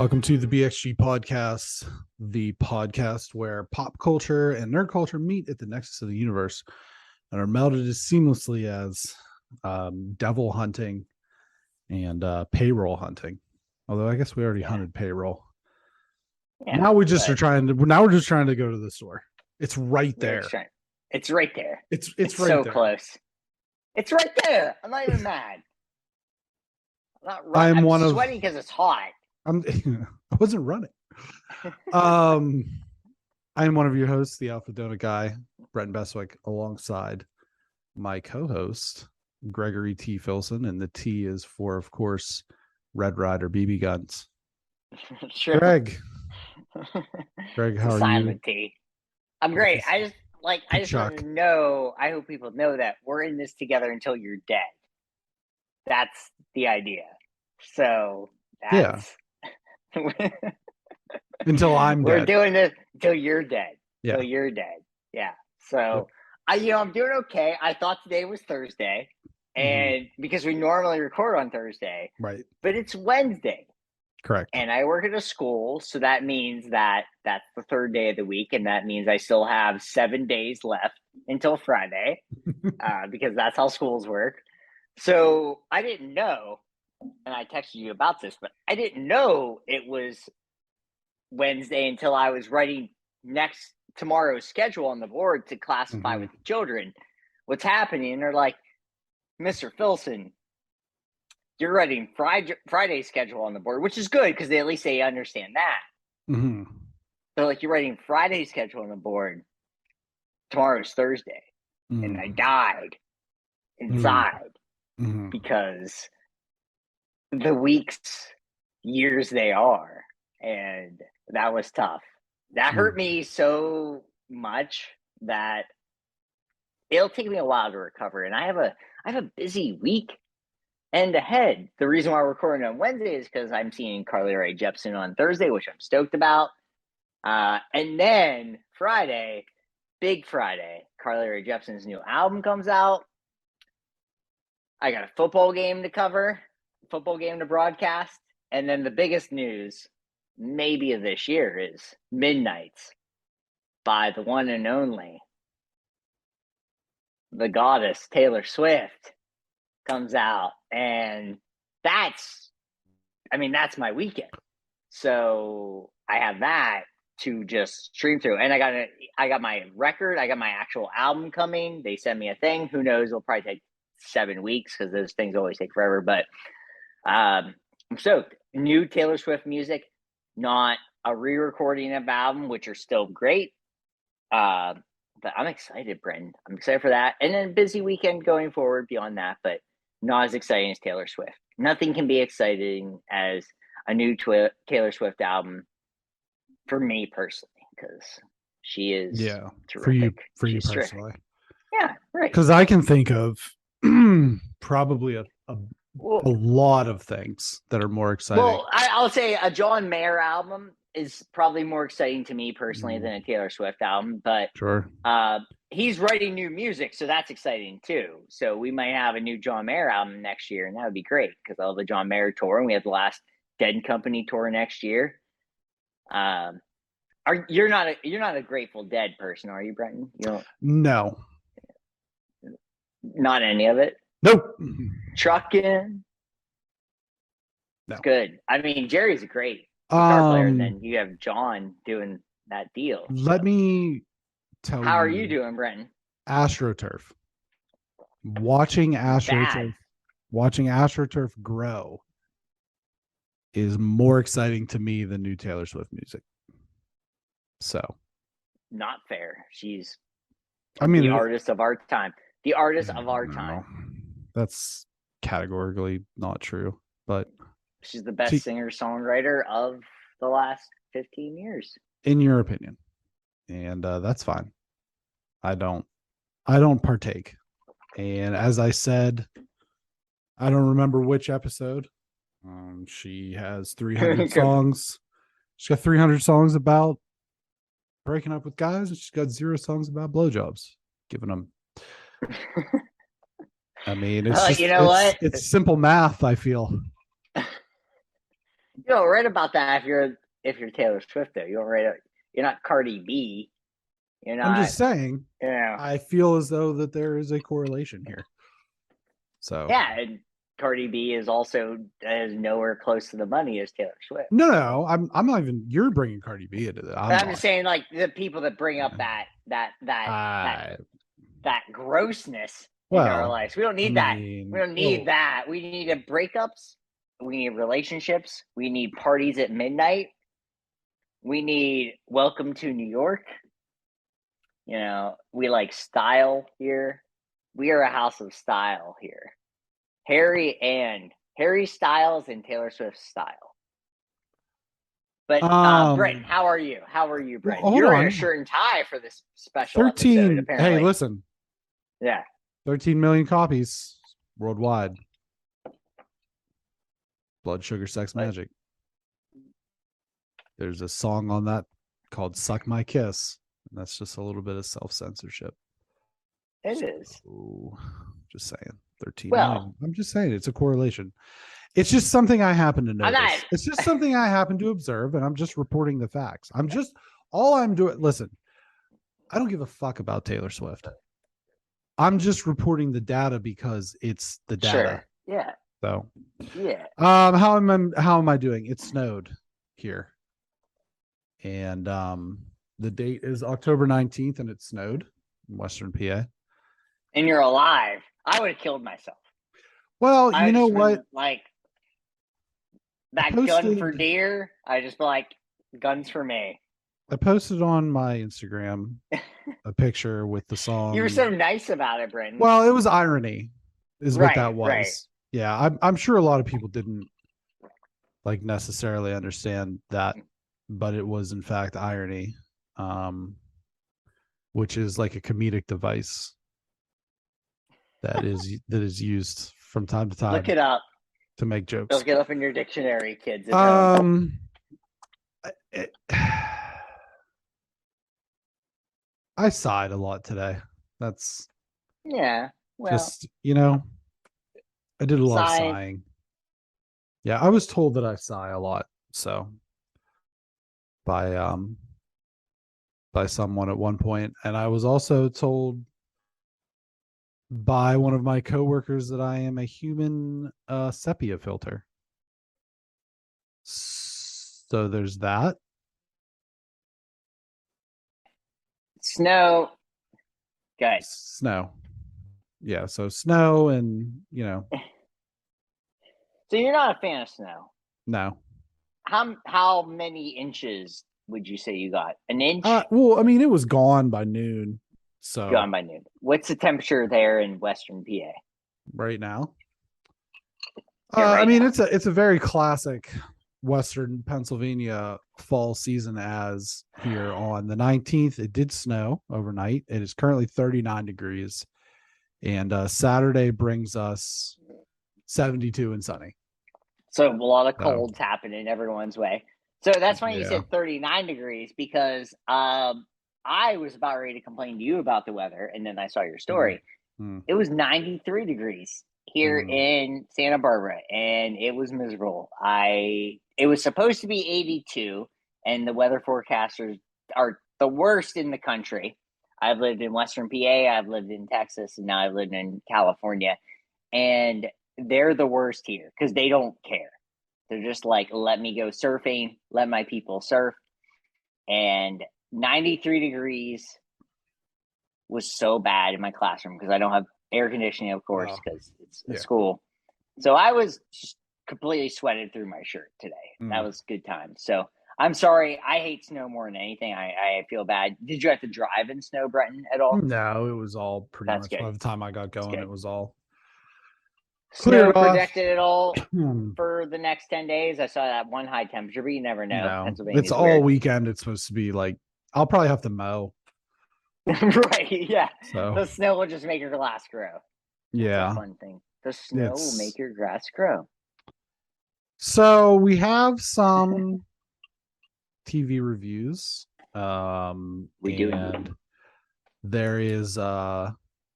Welcome to the BXG podcast, the podcast where pop culture and nerd culture meet at the nexus of the universe and are melded as seamlessly as devil hunting and payroll hunting. Although I guess we already hunted payroll. Yeah, now we're just trying to go to the store. It's right there. It's right there. It's right so there. Close. It's right there. I'm not even mad. I'm sweating because it's hot. I wasn't running. I am one of your hosts, the Alpha Donut Guy, Brett Beswick, alongside my co-host, Gregory T. Filson, and the T is for, of course, Red Ryder BB Guns. Sure. Greg, how are silent you? T. I'm great. I just want to know, I hope people know that we're in this together until you're dead. That's the idea. So that's until I'm dead. We're doing this until you're dead. Yeah. Until you're dead. Yeah. So I'm doing okay. I thought today was Thursday. And because we normally record on Thursday. Right. But it's Wednesday. Correct. And I work at a school, so that means that's the third day of the week, and that means I still have 7 days left until Friday, because that's how schools work. So I didn't know, and I texted you about this, but I didn't know it was Wednesday until I was writing tomorrow's schedule on the board to classify with the children what's happening. And they're like, Mr. Filson, you're writing Friday's schedule on the board, which is good because at least they understand that. Mm-hmm. So like, you're writing Friday's schedule on the board. Tomorrow's Thursday. And I died inside because the weeks, years they are. And that was tough. That hurt me so much that it'll take me a while to recover. And I have a busy week and ahead. The reason why we're recording on Wednesday is because I'm seeing Carly Rae Jepsen on Thursday, which I'm stoked about. And then Friday, big Friday, Carly Rae Jepsen's new album comes out. I got a football game to cover, football game to broadcast. And then the biggest news, maybe of this year, is Midnights by the one and only, the goddess Taylor Swift, comes out. And that's my weekend. So I have that to just stream through. And I got my record. I got my actual album coming. They sent me a thing. Who knows? It'll probably take 7 weeks because those things always take forever. But I'm stoked. New Taylor Swift music, not a re-recording of album, which are still great. But I'm excited, Brendan. I'm excited for that. And then busy weekend going forward beyond that, but not as exciting as Taylor Swift. Nothing can be exciting as a new Taylor Swift album for me personally, because she is terrific. For you personally. Yeah, right. Because I can think of probably a lot of things that are more exciting. Well, I'll say a John Mayer album is probably more exciting to me personally than a Taylor Swift album, but sure. He's writing new music, so that's exciting too. So we might have a new John Mayer album next year, and that would be great because I love the John Mayer tour, and we have the last Dead Company tour next year. You're not a Grateful Dead person, are you, Brenton? You don't? No. Not any of it? Nope. Truckin'? No. It's good. I mean, Jerry's a great guitar player, and then you have John doing that deal. Let me tell you. How are you doing, Brenton? AstroTurf. Watching AstroTurf grow is more exciting to me than new Taylor Swift music. So, not fair. She's the artist of our time. The artist of our time. That's categorically not true, but she's the best singer-songwriter of the last 15 years. In your opinion. And that's fine. I don't partake. And as I said, I don't remember which episode. She has 300 songs. She's got 300 songs about breaking up with guys, and she's got 0 songs about blowjobs. Giving them. I mean, it's just, what? It's simple math, I feel. You don't write about that if you're Taylor Swift though. You don't write. You're not Cardi B. You're I'm not. just saying, Yeah. I feel as though that there is a correlation here. So Yeah, and Cardi B is also nowhere close to the money as Taylor Swift. no, I'm not even. You're bringing Cardi B into that. I'm just saying, like the people that bring up that grossness into our lives. We don't need that. We don't need that. We need breakups. We need relationships. We need parties at midnight. We need Welcome to New York. You know, we like style here. We are a house of style here. Harry Styles and Taylor Swift style. But Brenton, how are you? How are you, Brenton? Well, You're in a shirt and tie for this special 13 episode, apparently. Hey, listen. Yeah. 13 million copies worldwide. Blood Sugar Sex Magic. There's a song on that called Suck My Kiss. And that's just a little bit of self-censorship. It is. Just saying. 13 million. I'm just saying it's a correlation. It's just something I happen to notice. It's just something I happen to observe, and I'm just reporting the facts. All I'm doing, listen, I don't give a fuck about Taylor Swift. I'm just reporting the data because it's the data. Sure. Yeah. So yeah. How am I doing? It snowed here. And the date is October 19th, and it snowed in Western PA. And you're alive. I would have killed myself. Well, you know what? Like that gun for deer. I just be like, guns for me. I posted on my Instagram a picture with the song. You were so nice about it, Brendan. Well, it was irony, is what that was. Right. Yeah, I'm sure a lot of people didn't like necessarily understand that, but it was in fact irony, which is like a comedic device that is used from time to time. Look it up to make jokes. Look it up in your dictionary, kids. I sighed a lot today. That's well, just, I did a lot of sighing. Yeah, I was told that I sigh a lot. So by someone at one point, and I was also told by one of my coworkers that I am a human sepia filter. So there's that. Snow. Good. Snow. Yeah, so snow and, So you're not a fan of snow? No. How many inches would you say you got? An inch? Well, I mean, it was gone by noon. So gone by noon. What's the temperature there in Western PA? Right now? I mean, it's a very classic Western Pennsylvania fall season as here on the 19th. It did snow overnight. It is currently 39 degrees. And Saturday brings us 72 and sunny. So a lot of colds happening everyone's way. So that's why you said 39 degrees, because I was about ready to complain to you about the weather, and then I saw your story. It was 93 degrees here in Santa Barbara, and it was miserable. It was supposed to be 82, and the weather forecasters are the worst in the country. I've lived in Western PA, I've lived in Texas, and now I've lived in California, and they're the worst here because they don't care. They're just like, let me go surfing, let my people surf. And 93 degrees was so bad in my classroom because I don't have air conditioning, of course, because it's a school. So I was just completely sweated through my shirt today. That was a good time. So I'm sorry. I hate snow more than anything. I feel bad. Did you have to drive in snow, Brenton, at all? No, it was all pretty much by the time I got going. It was all snow projected at all for the next 10 days. I saw that one high temperature, but you never know. No, Pennsylvania's it's all weird. Weekend. It's supposed to be like, I'll probably have to mow. Right. Yeah. So the snow will just make your grass grow. Yeah. That's a fun thing. The snow will make your grass grow. So we have some TV reviews. We do. And there is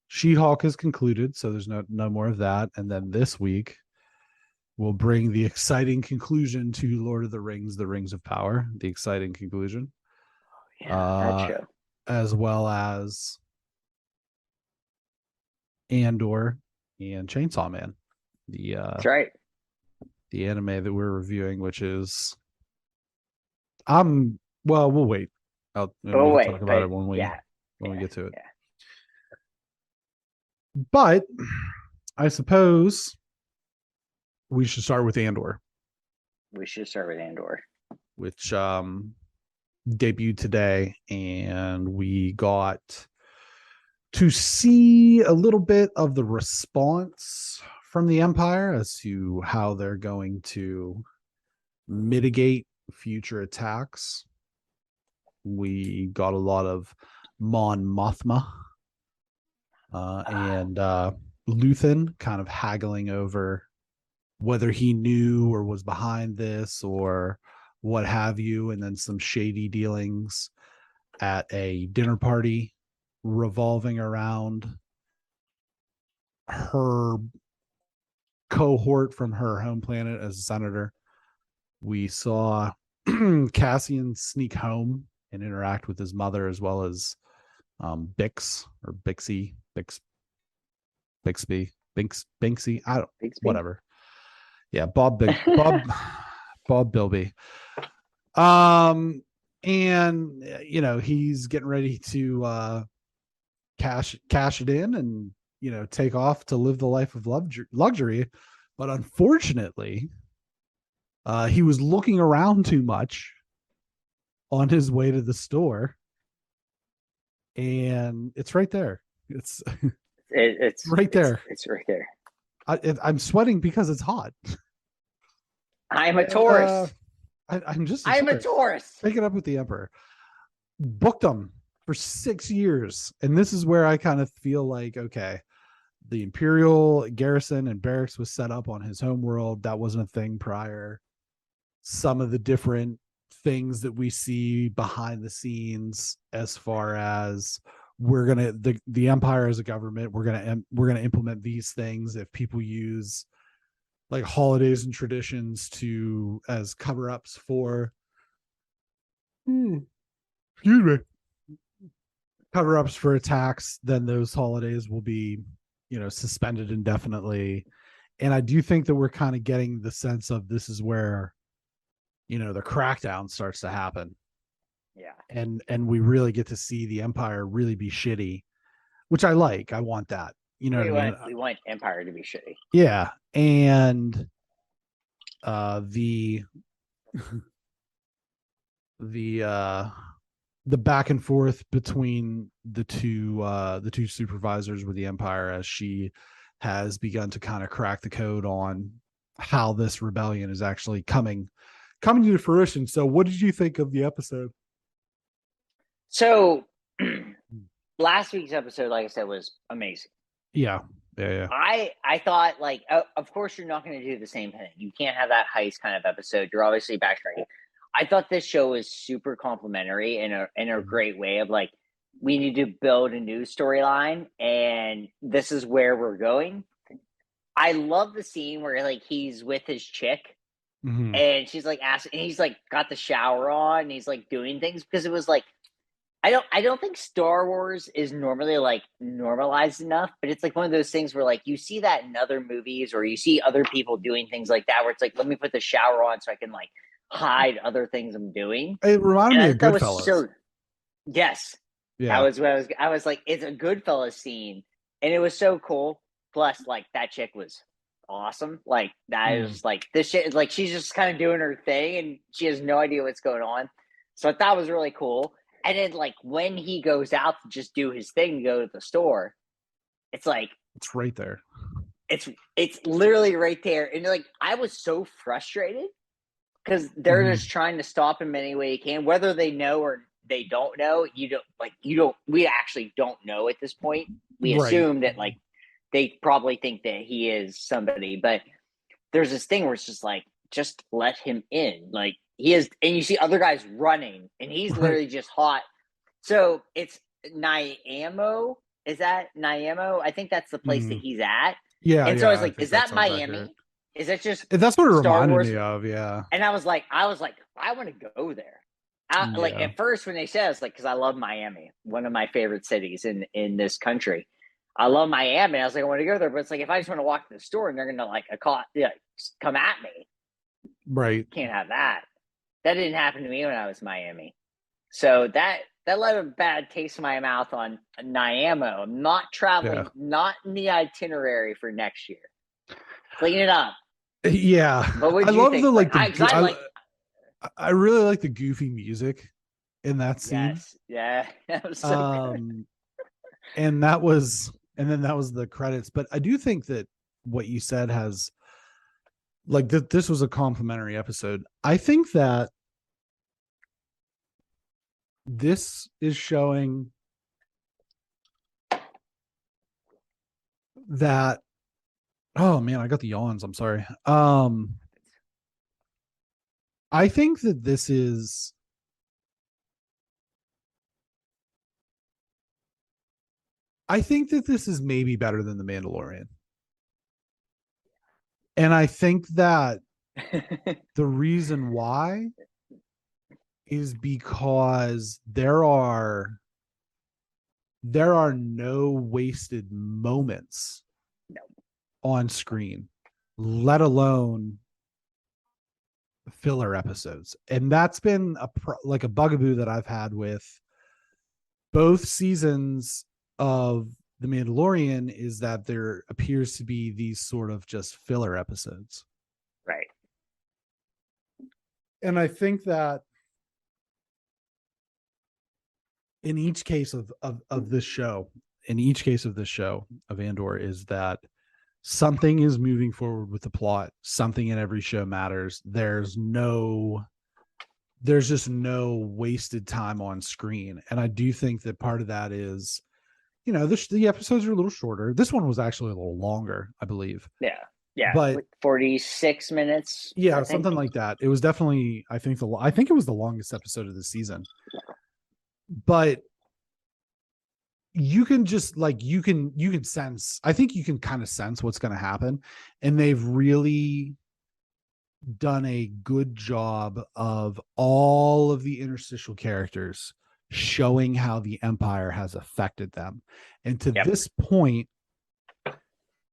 She-Hulk is concluded, so there's no more of that. And then this week will bring the exciting conclusion to Lord of the Rings of Power, the exciting conclusion. Yeah, that show. As well as Andor and Chainsaw Man. That's right. The anime that we're reviewing, which is we'll wait. We'll talk about it when we get to it. Yeah. But I suppose we should start with Andor. We should start with Andor, which debuted today, and we got to see a little bit of the response from the Empire as to how they're going to mitigate future attacks. We got a lot of Mon Mothma and Luthen kind of haggling over whether he knew or was behind this or what have you, and then some shady dealings at a dinner party revolving around her cohort from her home planet as a senator. We saw Cassian sneak home and interact with his mother, as well as Bix or Bixby, Binksy. I don't, Bixby? Whatever. Yeah, Bob Bilby. And he's getting ready to cash it in and take off to live the life of luxury. But unfortunately, he was looking around too much on his way to the store, and it's right there. It's right there. It's right there. I'm sweating because it's hot. I'm a tourist. I'm a tourist. Take it up with the Emperor. Booked them for 6 years. And this is where I kind of feel like, okay, the Imperial garrison and barracks was set up on his home world. That wasn't a thing prior. Some of the different things that we see behind the scenes, as far as the Empire as a government, we're gonna implement these things if people use like holidays and traditions as cover-ups for cover-ups for attacks, then those holidays will be suspended indefinitely. And I do think that we're kind of getting the sense of this is where the crackdown starts to happen. Yeah. And we really get to see the Empire really be shitty, which I like. I want that. We want Empire to be shitty. Yeah. And the back and forth between the two supervisors with the Empire, as she has begun to kind of crack the code on how this rebellion is actually coming to fruition. So what did you think of the episode? So last week's episode, like I said, was amazing. Yeah. I thought, of course you're not going to do the same thing. You can't have that heist kind of episode. You're obviously backtracking. I thought this show was super complimentary in a great way of we need to build a new storyline, and this is where we're going. I love the scene where he's with his chick, and she's asking, and he's got the shower on, and he's doing things, because it was I don't think Star Wars is normally normalized enough, but it's one of those things where you see that in other movies, or you see other people doing things like that, where it's let me put the shower on so I can hide other things I'm doing. It reminded me of Goodfellas. Yes. Yeah. I was it's a Goodfellas scene, and it was so cool. Plus, that chick was awesome. That is this shit is she's just kind of doing her thing, and she has no idea what's going on. So I thought it was really cool. And then when he goes out to just do his thing, to go to the store, it's it's right there. It's literally right there. And I was so frustrated, because they're just trying to stop him any way you can, whether they know or they don't know. We actually don't know at this point. We assume that they probably think that he is somebody, but there's this thing where it's just let him in. He is, and you see other guys running, and he's literally just hot. So it's Niamo. Is that Niamo? I think that's the place that he's at. Yeah. And so I was is that Miami? Is that just That's what it Star reminded Wars? me of, yeah. And I was like, I want to go there. Like at first when they said, it's like, because I love Miami, one of my favorite cities in this country. I love Miami. I was like, I want to go there, but it's like if I just want to walk to the store and they're gonna like come at me, right? Can't have that. That didn't happen to me when I was in Miami. So that left a bad taste in my mouth on Niamo. I'm not traveling, not in the itinerary for next year. Clean it up. Yeah, but what do you think? I really like the goofy music in that scene. Yes, yeah, that was so good. And that was the credits. But I do think that what you said has, like, this was a complimentary episode. I think that this is showing that, oh man, I got the yawns. I'm sorry. I think that this is maybe better than The Mandalorian. And I think that the reason why is because there are no wasted moments on screen, let alone filler episodes. And that's been a bugaboo that I've had with both seasons of The Mandalorian, is that there appears to be these sort of just filler episodes. Right. And I think that in each case of this show, of Andor, is that something is moving forward with the plot. Something in every show matters. There's just no wasted time on screen. And I do think that part of that is, the episodes are a little shorter. This one was actually a little longer, I believe. Yeah, but like 46 minutes. Yeah, something like that. It was definitely, I think it was the longest episode of the season. But you can just you can sense, I think you can kind of sense what's going to happen. And they've really done a good job of all of the interstitial characters showing how the Empire has affected them. And to this point,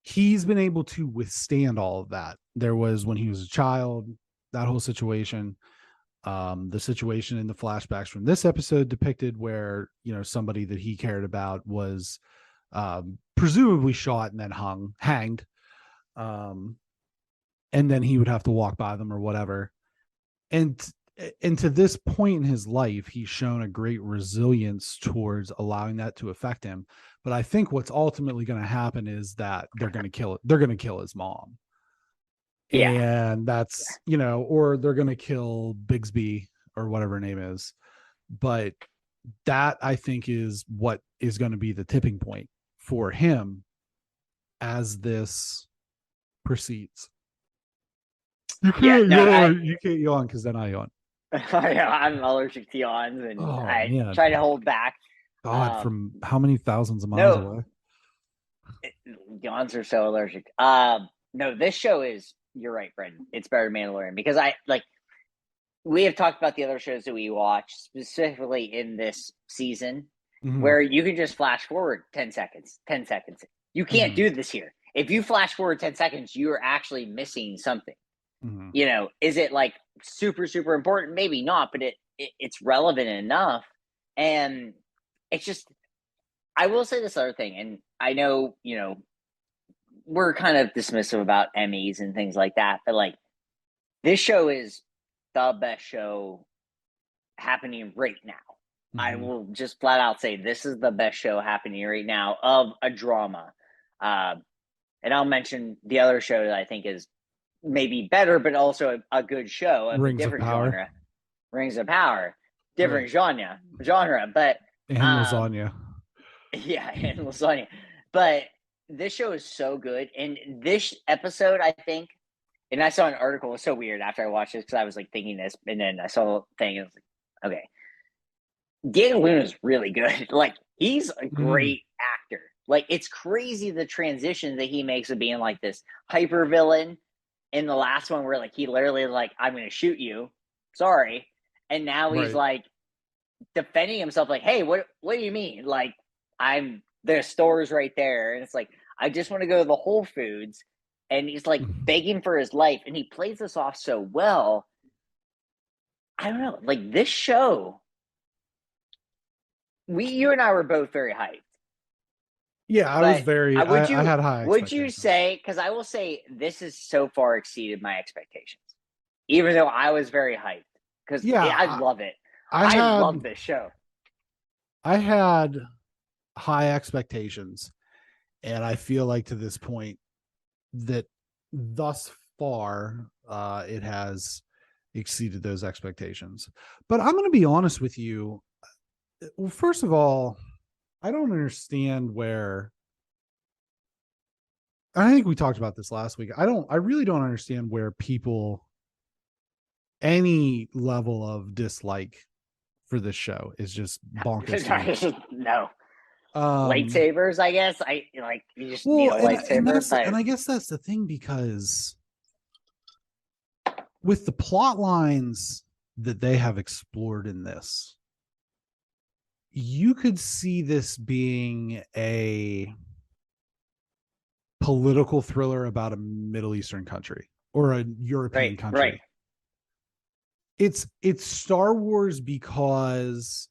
he's been able to withstand all of that. There was, when he was a child, that whole situation. The situation in the flashbacks from this episode depicted where, somebody that he cared about was presumably shot and then hanged. And then he would have to walk by them or whatever. And to this point in his life, he's shown a great resilience towards allowing that to affect him. But I think what's ultimately going to happen is that they're going to kill his mom. Yeah. And that's, or they're going to kill Bigsby or whatever her name is. But that, I think, is what is going to be the tipping point for him as this proceeds. You can't yawn because then I yawn. I'm allergic to yawns, and I try to hold back. God, from how many thousands of miles away? Yawns are so allergic. No, this show is, you're right, Brendan. It's better than Mandalorian, because we have talked about the other shows that we watch, specifically in this season, where you can just flash forward 10 seconds. You can't do this here. If you flash forward 10 seconds, you are actually missing something. Is it super, super important? Maybe not, but it's relevant enough. And it's just, I will say this other thing, and I know, we're kind of dismissive about Emmys and things like that, but this show is the best show happening right now. I will just flat out say this is the best show happening right now of a drama. And I'll mention the other show that I think is maybe better, but also a good show of a different genre. Rings of Power, different genre, but and lasagna. Yeah, and lasagna. But this show is so good, and this episode, I think, and I saw an article. It was so weird after I watched this, because I was thinking this, and then I saw the thing, and I was like, okay, Daniel Luna is really good. He's a great actor. It's crazy the transition that he makes of being this hyper villain in the last one where like he literally like, I'm gonna shoot you. Sorry. And now he's like defending himself, like, hey, what do you mean? Like, there's stores right there. And it's like, I just want to go to the Whole Foods. And he's like begging for his life. And he plays this off so well. I don't know, like this show, you and I were both very hyped. Yeah, I was very. I had high. Would you say? Because I will say this has so far exceeded my expectations, even though I was very hyped. Because I love it. I love this show. I had high expectations, and I feel like to this point that thus far it has exceeded those expectations. But I'm going to be honest with you. Well, first of all, I don't understand where. I think we talked about this last week. I really don't understand where people, any level of dislike for this show is just bonkers. No. Lightsabers, I guess. You just need a lightsaber. And I guess that's the thing, because with the plot lines that they have explored in this, you could see this being a political thriller about a Middle Eastern country or a European country. Right. It's Star Wars because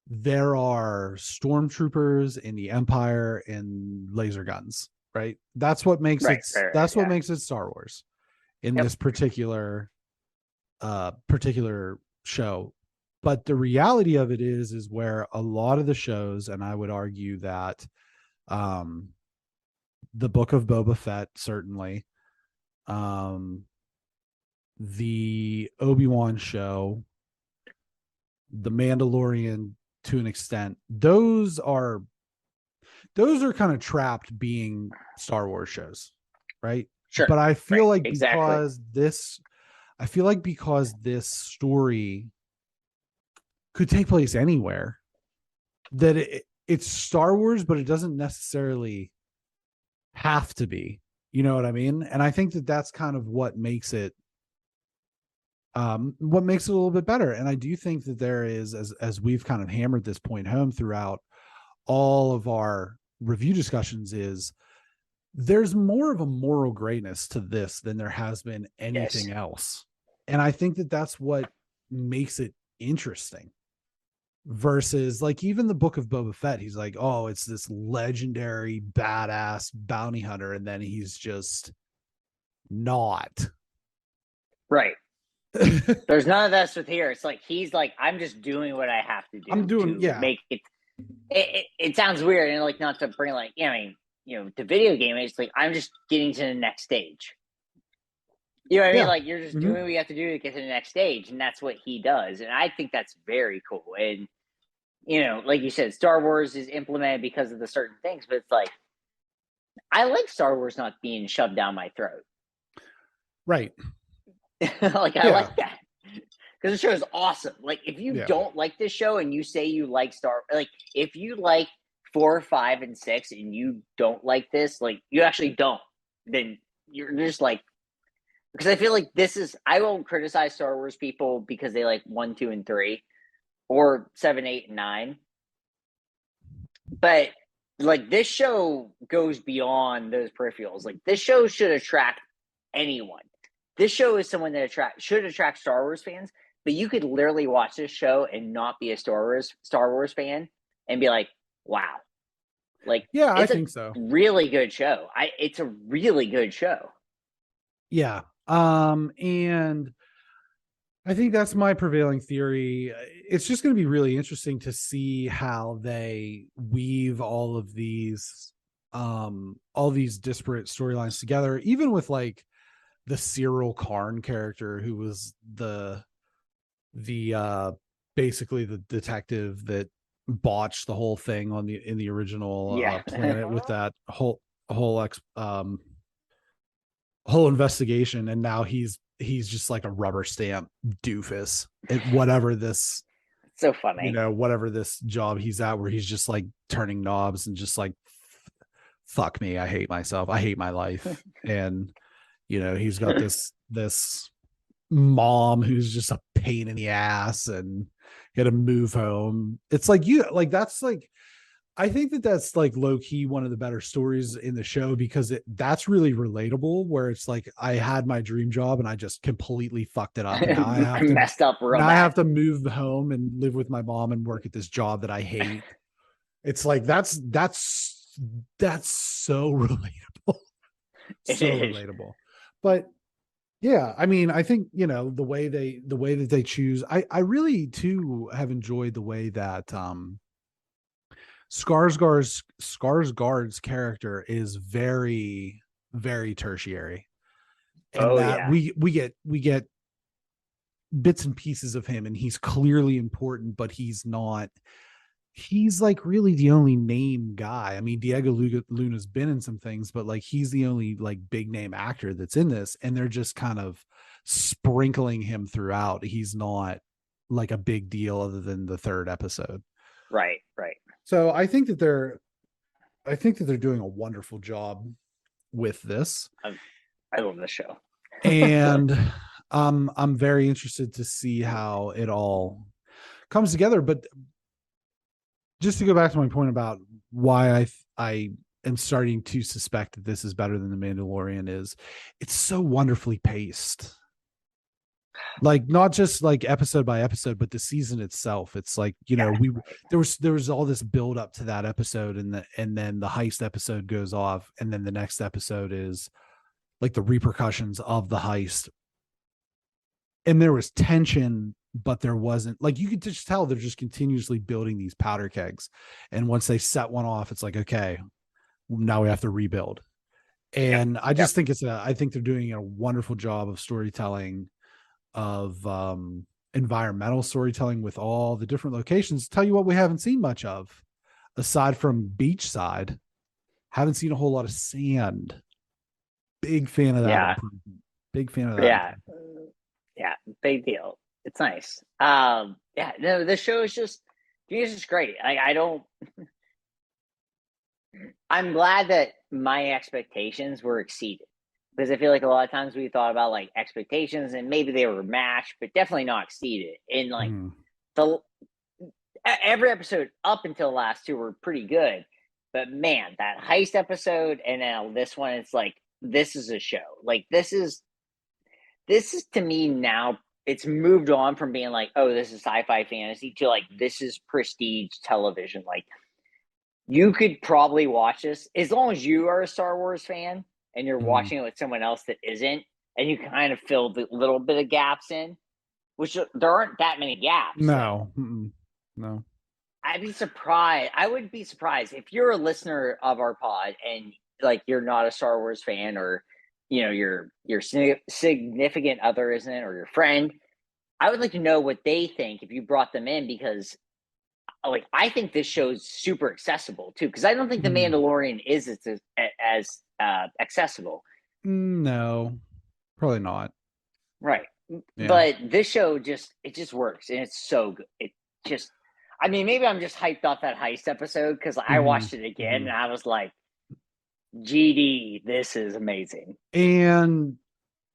there are stormtroopers in the Empire and laser guns, right? That's what makes what makes it Star Wars in this particular show. But the reality of it is where a lot of the shows, and I would argue that the Book of Boba Fett, certainly, the Obi-Wan show, the Mandalorian to an extent, those are kind of trapped being Star Wars shows, right? Sure. But I feel like because this story could take place anywhere, that it's Star Wars, but it doesn't necessarily have to be, you know what I mean? And I think that that's kind of what makes it a little bit better. And I do think that there is, as we've kind of hammered this point home throughout all of our review discussions, is there's more of a moral grayness to this than there has been anything else. And I think that that's what makes it interesting. Versus, like, even the Book of Boba Fett, he's like, oh, it's this legendary badass bounty hunter, and then he's just not. Right. There's none of that with here. It's like he's like, I'm just doing what I have to do. I'm doing make it. It sounds weird, and like, not to bring like, the video game. It's like, I'm just getting to the next stage. You know what I mean? Like, you're just doing what you have to do to get to the next stage, and that's what he does. And I think that's very cool. And, like you said, Star Wars is implemented because of the certain things, but it's like, I like Star Wars not being shoved down my throat. Right. I like that. Because the show is awesome. Like, if you don't like this show and you say you like if you like 4, 5, and 6 and you don't like this, like, you actually don't, then you're just like, because I feel like I won't criticize Star Wars people because they like 1, 2, and 3, or 7, 8, and 9. But like, this show goes beyond those peripherals. Like, this show should attract anyone. This show is someone that should attract Star Wars fans. But you could literally watch this show and not be a Star Wars fan and be like, wow. Like, I think so. Really good show. It's a really good show. Yeah. And I think that's my prevailing theory. It's just going to be really interesting to see how they weave all these disparate storylines together, even with like the Cyril Karn character, who was the basically the detective that botched the whole thing in the original planet with that whole investigation, and now he's just like a rubber stamp doofus at whatever this so funny, whatever this job he's at, where he's just like turning knobs and just like, fuck me, I hate myself, I hate my life. And He's got this mom who's just a pain in the ass and got to move home. It's like that's like, I think that's like low key one of the better stories in the show, because that's really relatable, where it's like, I had my dream job and I just completely fucked it up. And now I messed up real now bad. I have to move home and live with my mom and work at this job that I hate. It's like, that's so relatable. So relatable. But yeah, I mean, I think, the way that they choose, I really too have enjoyed the way that Skarsgård's character is very, very tertiary, and that we get bits and pieces of him, and he's clearly important, but he's like really the only name guy. I mean, Diego Luna's been in some things, but like, he's the only like big name actor that's in this, and they're just kind of sprinkling him throughout. He's not like a big deal other than the third episode. Right. So I think that they're doing a wonderful job with this. I love the show. And I'm very interested to see how it all comes together. But just to go back to my point about why I am starting to suspect that this is better than The Mandalorian, is it's so wonderfully paced. Like, not just like episode by episode, but the season itself. It's like, there was all this build up to that episode, and then the heist episode goes off, and then the next episode is like the repercussions of the heist. And there was tension, but there wasn't, like, you could just tell they're just continuously building these powder kegs. And once they set one off, it's like, okay, now we have to rebuild. And I just think I think they're doing a wonderful job of storytelling, of environmental storytelling with all the different locations. Tell you what, we haven't seen much of, aside from beachside. Haven't seen a whole lot of sand. Big fan of that. Big fan of that. Yeah, big deal. It's nice. The show is just, to me, it's just great. I'm glad that my expectations were exceeded, because I feel like a lot of times we thought about like expectations and maybe they were matched, but definitely not exceeded. And like every episode up until the last two were pretty good, but man, that heist episode and now this one, it's like, this is a show. Like, this is to me now, it's moved on from being like, oh, this is sci-fi fantasy, to like, this is prestige television. Like, you could probably watch this as long as you are a Star Wars fan and you're watching it with someone else that isn't, and you kind of fill the little bit of gaps in, which there aren't that many gaps. No. I'd be surprised. I would be surprised if you're a listener of our pod and like, you're not a Star Wars fan, or your significant other isn't, or your friend. I would like to know what they think if you brought them in, because like, I think this show's super accessible too, because I don't think The Mandalorian is as accessible. No, probably not. Right. Yeah. But this show just works, and it's so good. It just, I mean, maybe I'm just hyped off that heist episode, because I watched it again and I was like, GD, this is amazing. And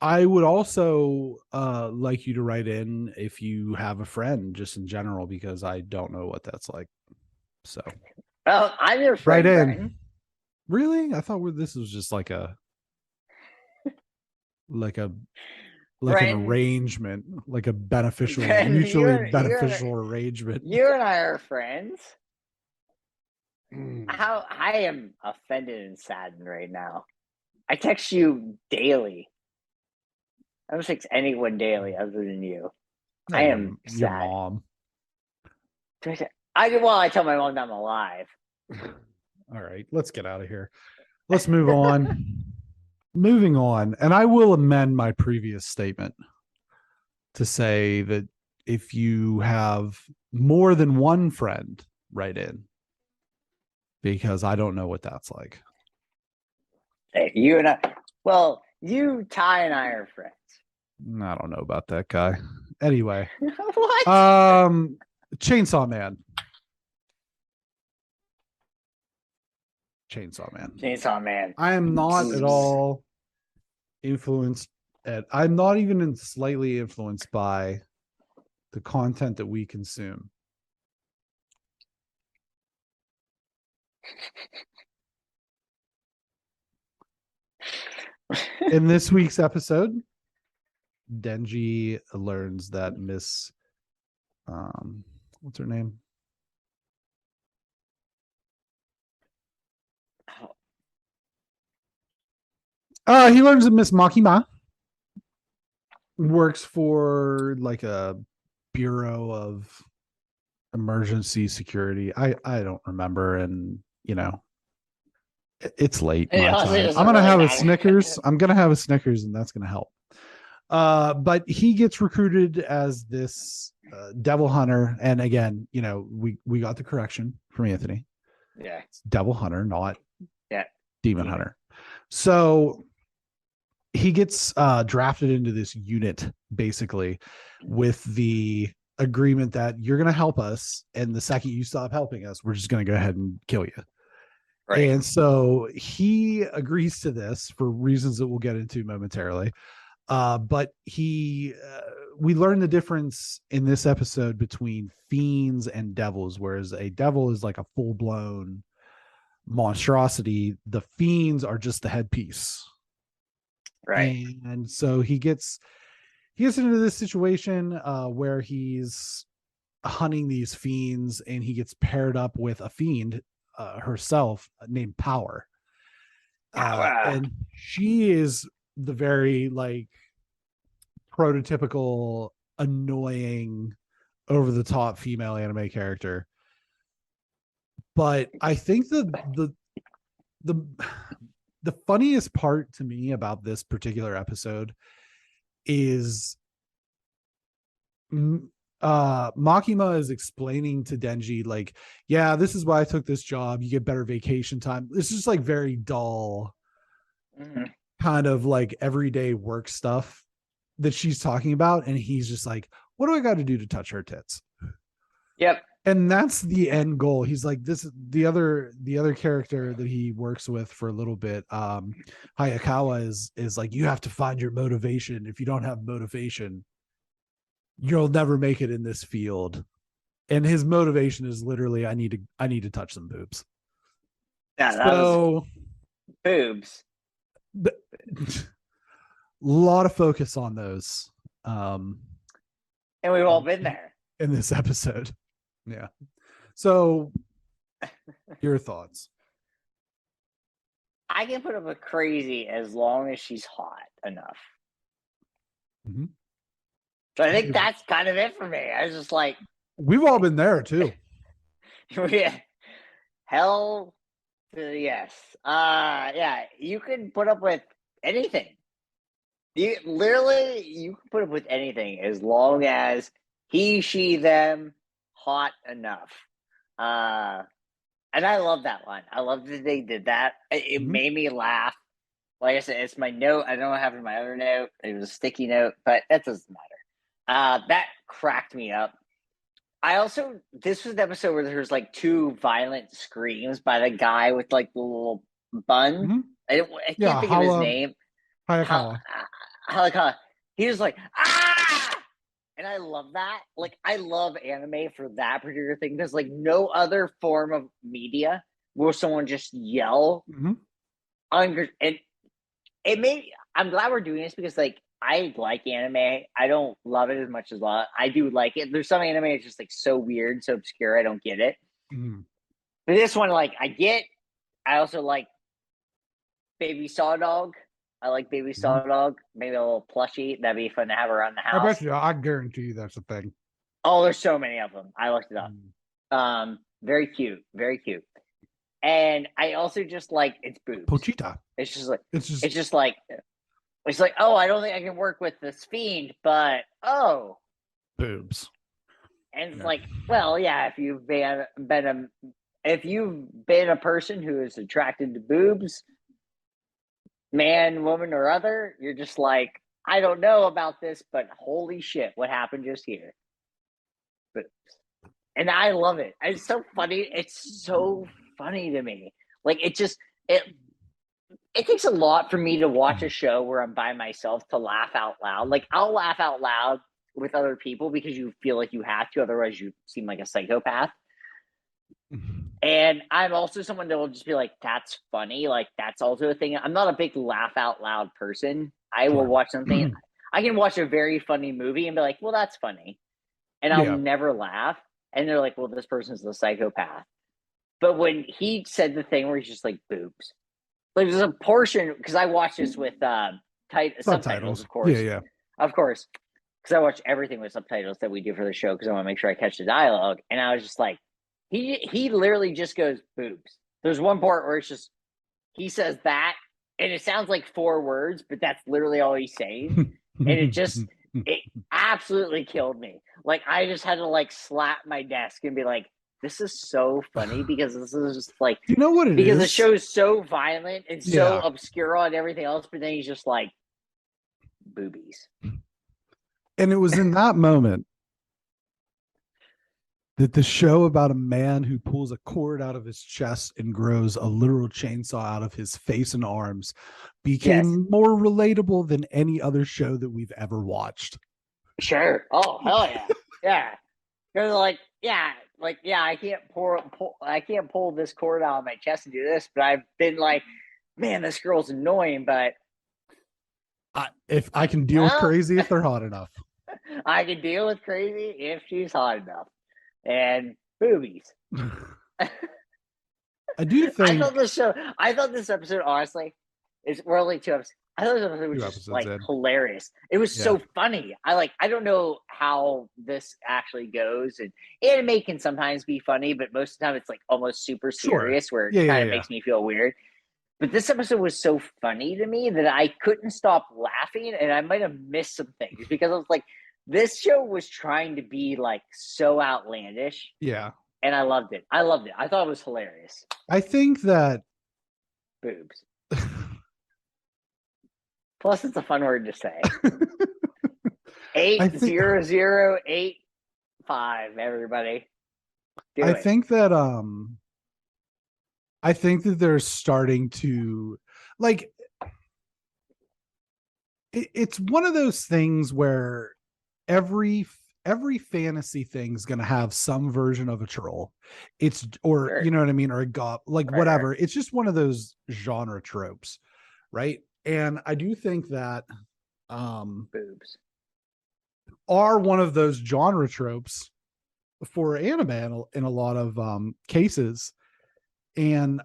I would also like you to write in if you have a friend, just in general, because I don't know what that's like. So, well, I'm your friend. Right in. Really? I thought this was just like an arrangement, like a beneficial, mutually beneficial arrangement. You and I are friends. How I am offended and saddened right now. I text you daily. I don't text anyone daily other than you. I am sad. Your mom. I tell my mom I'm alive. All right, let's get out of here. Let's move on. Moving on, and I will amend my previous statement to say that if you have more than one friend, write in, because I don't know what that's like. Hey, you and I, well, you, Ty, and I are friends. I don't know about that guy. Anyway. What? Chainsaw Man. I am not at all influenced I'm not even slightly influenced by the content that we consume. In this week's episode, Denji learns that Miss what's her name? He learns that Miss Makima works for like a bureau of emergency security. I don't remember, and it's late. I'm gonna have a Snickers. I'm gonna have a Snickers, and that's gonna help. But he gets recruited as this devil hunter, and again, we got the correction from Anthony. Yeah, it's devil hunter, not demon hunter. So he gets drafted into this unit, basically, with the agreement that you're going to help us, and the second you stop helping us, we're just going to go ahead and kill you. Right. And so he agrees to this for reasons that we'll get into momentarily. But we learn the difference in this episode between fiends and devils, whereas a devil is like a full-blown monstrosity. The fiends are just the headpiece. Right. And so he gets into this situation where he's hunting these fiends, and he gets paired up with a fiend herself named Power. And she is the very like prototypical annoying over the top female anime character. But I think the funniest part to me about this particular episode is Makima is explaining to Denji, like, yeah, this is why I took this job. You get better vacation time. It's just like very dull, kind of like everyday work stuff that she's talking about. And he's just like, what do I got to do to touch her tits? Yep. And that's the end goal. He's like, this is the other character that he works with for a little bit. Hayakawa is like, you have to find your motivation. If you don't have motivation, you'll never make it in this field. And his motivation is literally, I need to touch some boobs. Yeah, so boobs. A lot of focus on those. And we've all been there in this episode. Yeah. So your thoughts? I can put up with crazy as long as she's hot enough. Mm-hmm. So I think that's kind of it for me. I was just like, we've all been there too. Yeah. Hell to yes. Yeah, you can put up with anything. You can put up with anything as long as he, she, them hot enough. And I love that one. I love that they did that. It made me laugh. Like I said, it's my note. I don't have it in my other note. It was a sticky note, but that doesn't matter. That cracked me up. This was the episode where there was like two violent screams by the guy with like the little bun. I can't think of his name. Hayakawa. He was like, ah! And I love that. Like, I love anime for that particular thing. There's like no other form of media where someone just yell. And I'm glad we're doing this because like I like anime. I don't love it as much as I do like it. There's some anime that's just like so weird, so obscure. I don't get it. But this one, like, I get. I also like Baby Saw Dog. I like Baby Saw Dog. Maybe a little plushie. That'd be fun to have around the house. I bet you. I guarantee you that's a thing. Oh, there's so many of them. I looked it up. Very cute. Very cute. And I also just like its boobs. Pochita. It's just like, oh, I don't think I can work with this fiend, but boobs. And it's like, well, yeah, if you've been a person who is attracted to boobs, man, woman, or other, you're just like, I don't know about this, but holy shit, what happened just here? Boobs. And I love it. It's so funny. It's so funny to me. Like, it takes a lot for me to watch a show where I'm by myself to laugh out loud. Like, I'll laugh out loud with other people because you feel like you have to, otherwise you seem like a psychopath. And I'm also someone that will just be like, that's funny. Like, that's also a thing. I'm not a big laugh out loud person. I will watch something. I can watch a very funny movie and be like, well, that's funny. And I'll never laugh. And they're like, well, this person's the psychopath. But when he said the thing where he's just like, boobs. Like, there's a portion, because I watched this with subtitles, of course. Yeah. Of course. Because I watch everything with subtitles that we do for the show because I want to make sure I catch the dialogue. And I was just like, he literally just goes boobs. There's one part where it's just he says that, and it sounds like 4 words, but that's literally all he's saying. And it absolutely killed me. Like, I just had to like slap my desk and be like, this is so funny because this is just like, you know what it because is? the show is so violent and so obscure and everything else, but then he's just like boobies. And it was in that moment that the show about a man who pulls a cord out of his chest and grows a literal chainsaw out of his face and arms became more relatable than any other show that we've ever watched. Sure. Oh, hell yeah. Yeah. Because I can't pull this cord out of my chest and do this, but I've been like, man, this girl's annoying, but if I can deal with crazy if they're hot enough. I can deal with crazy if she's hot enough. And boobies. I do think I thought this episode, honestly, we're only 2 episodes. I thought this episode was just like hilarious. It was so funny. I don't know how this actually goes, and anime can sometimes be funny, but most of the time it's like almost super serious where it kind of makes me feel weird. But this episode was so funny to me that I couldn't stop laughing, and I might have missed some things because I was like, this show was trying to be like so outlandish. Yeah. And I loved it. I thought it was hilarious. I think that boobs. Plus, it's a fun word to say. 80085, everybody. I think that they're starting to like. It's one of those things where every fantasy thing's going to have some version of a troll. You know what I mean, or a goth, like whatever. It's just one of those genre tropes, right? And I do think that boobs are one of those genre tropes for anime in a lot of cases. And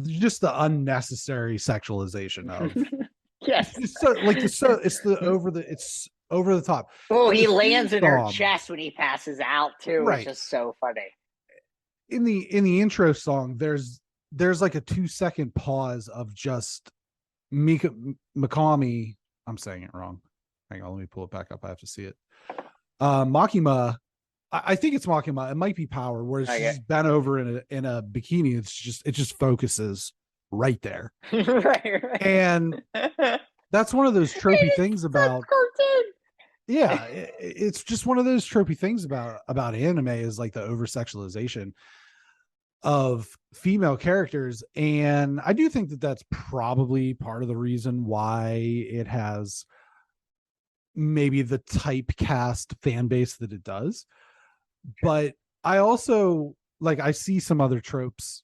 just the unnecessary sexualization of yes, it's over the top. Oh, he lands in her chest when he passes out too, which is so funny. In the intro song, there's like a 2-second pause of just Mikami. I'm saying it wrong. Hang on, let me pull it back up. I have to see it. Makima. I think it's Makima. It might be Power, where she's bent over in a bikini. It just focuses right there. right. And that's one of those tropey things about yeah, it's just one of those tropey things about anime is like the over sexualization of female characters. And I do think that that's probably part of the reason why it has maybe the typecast fan base that it does. But I also I see some other tropes,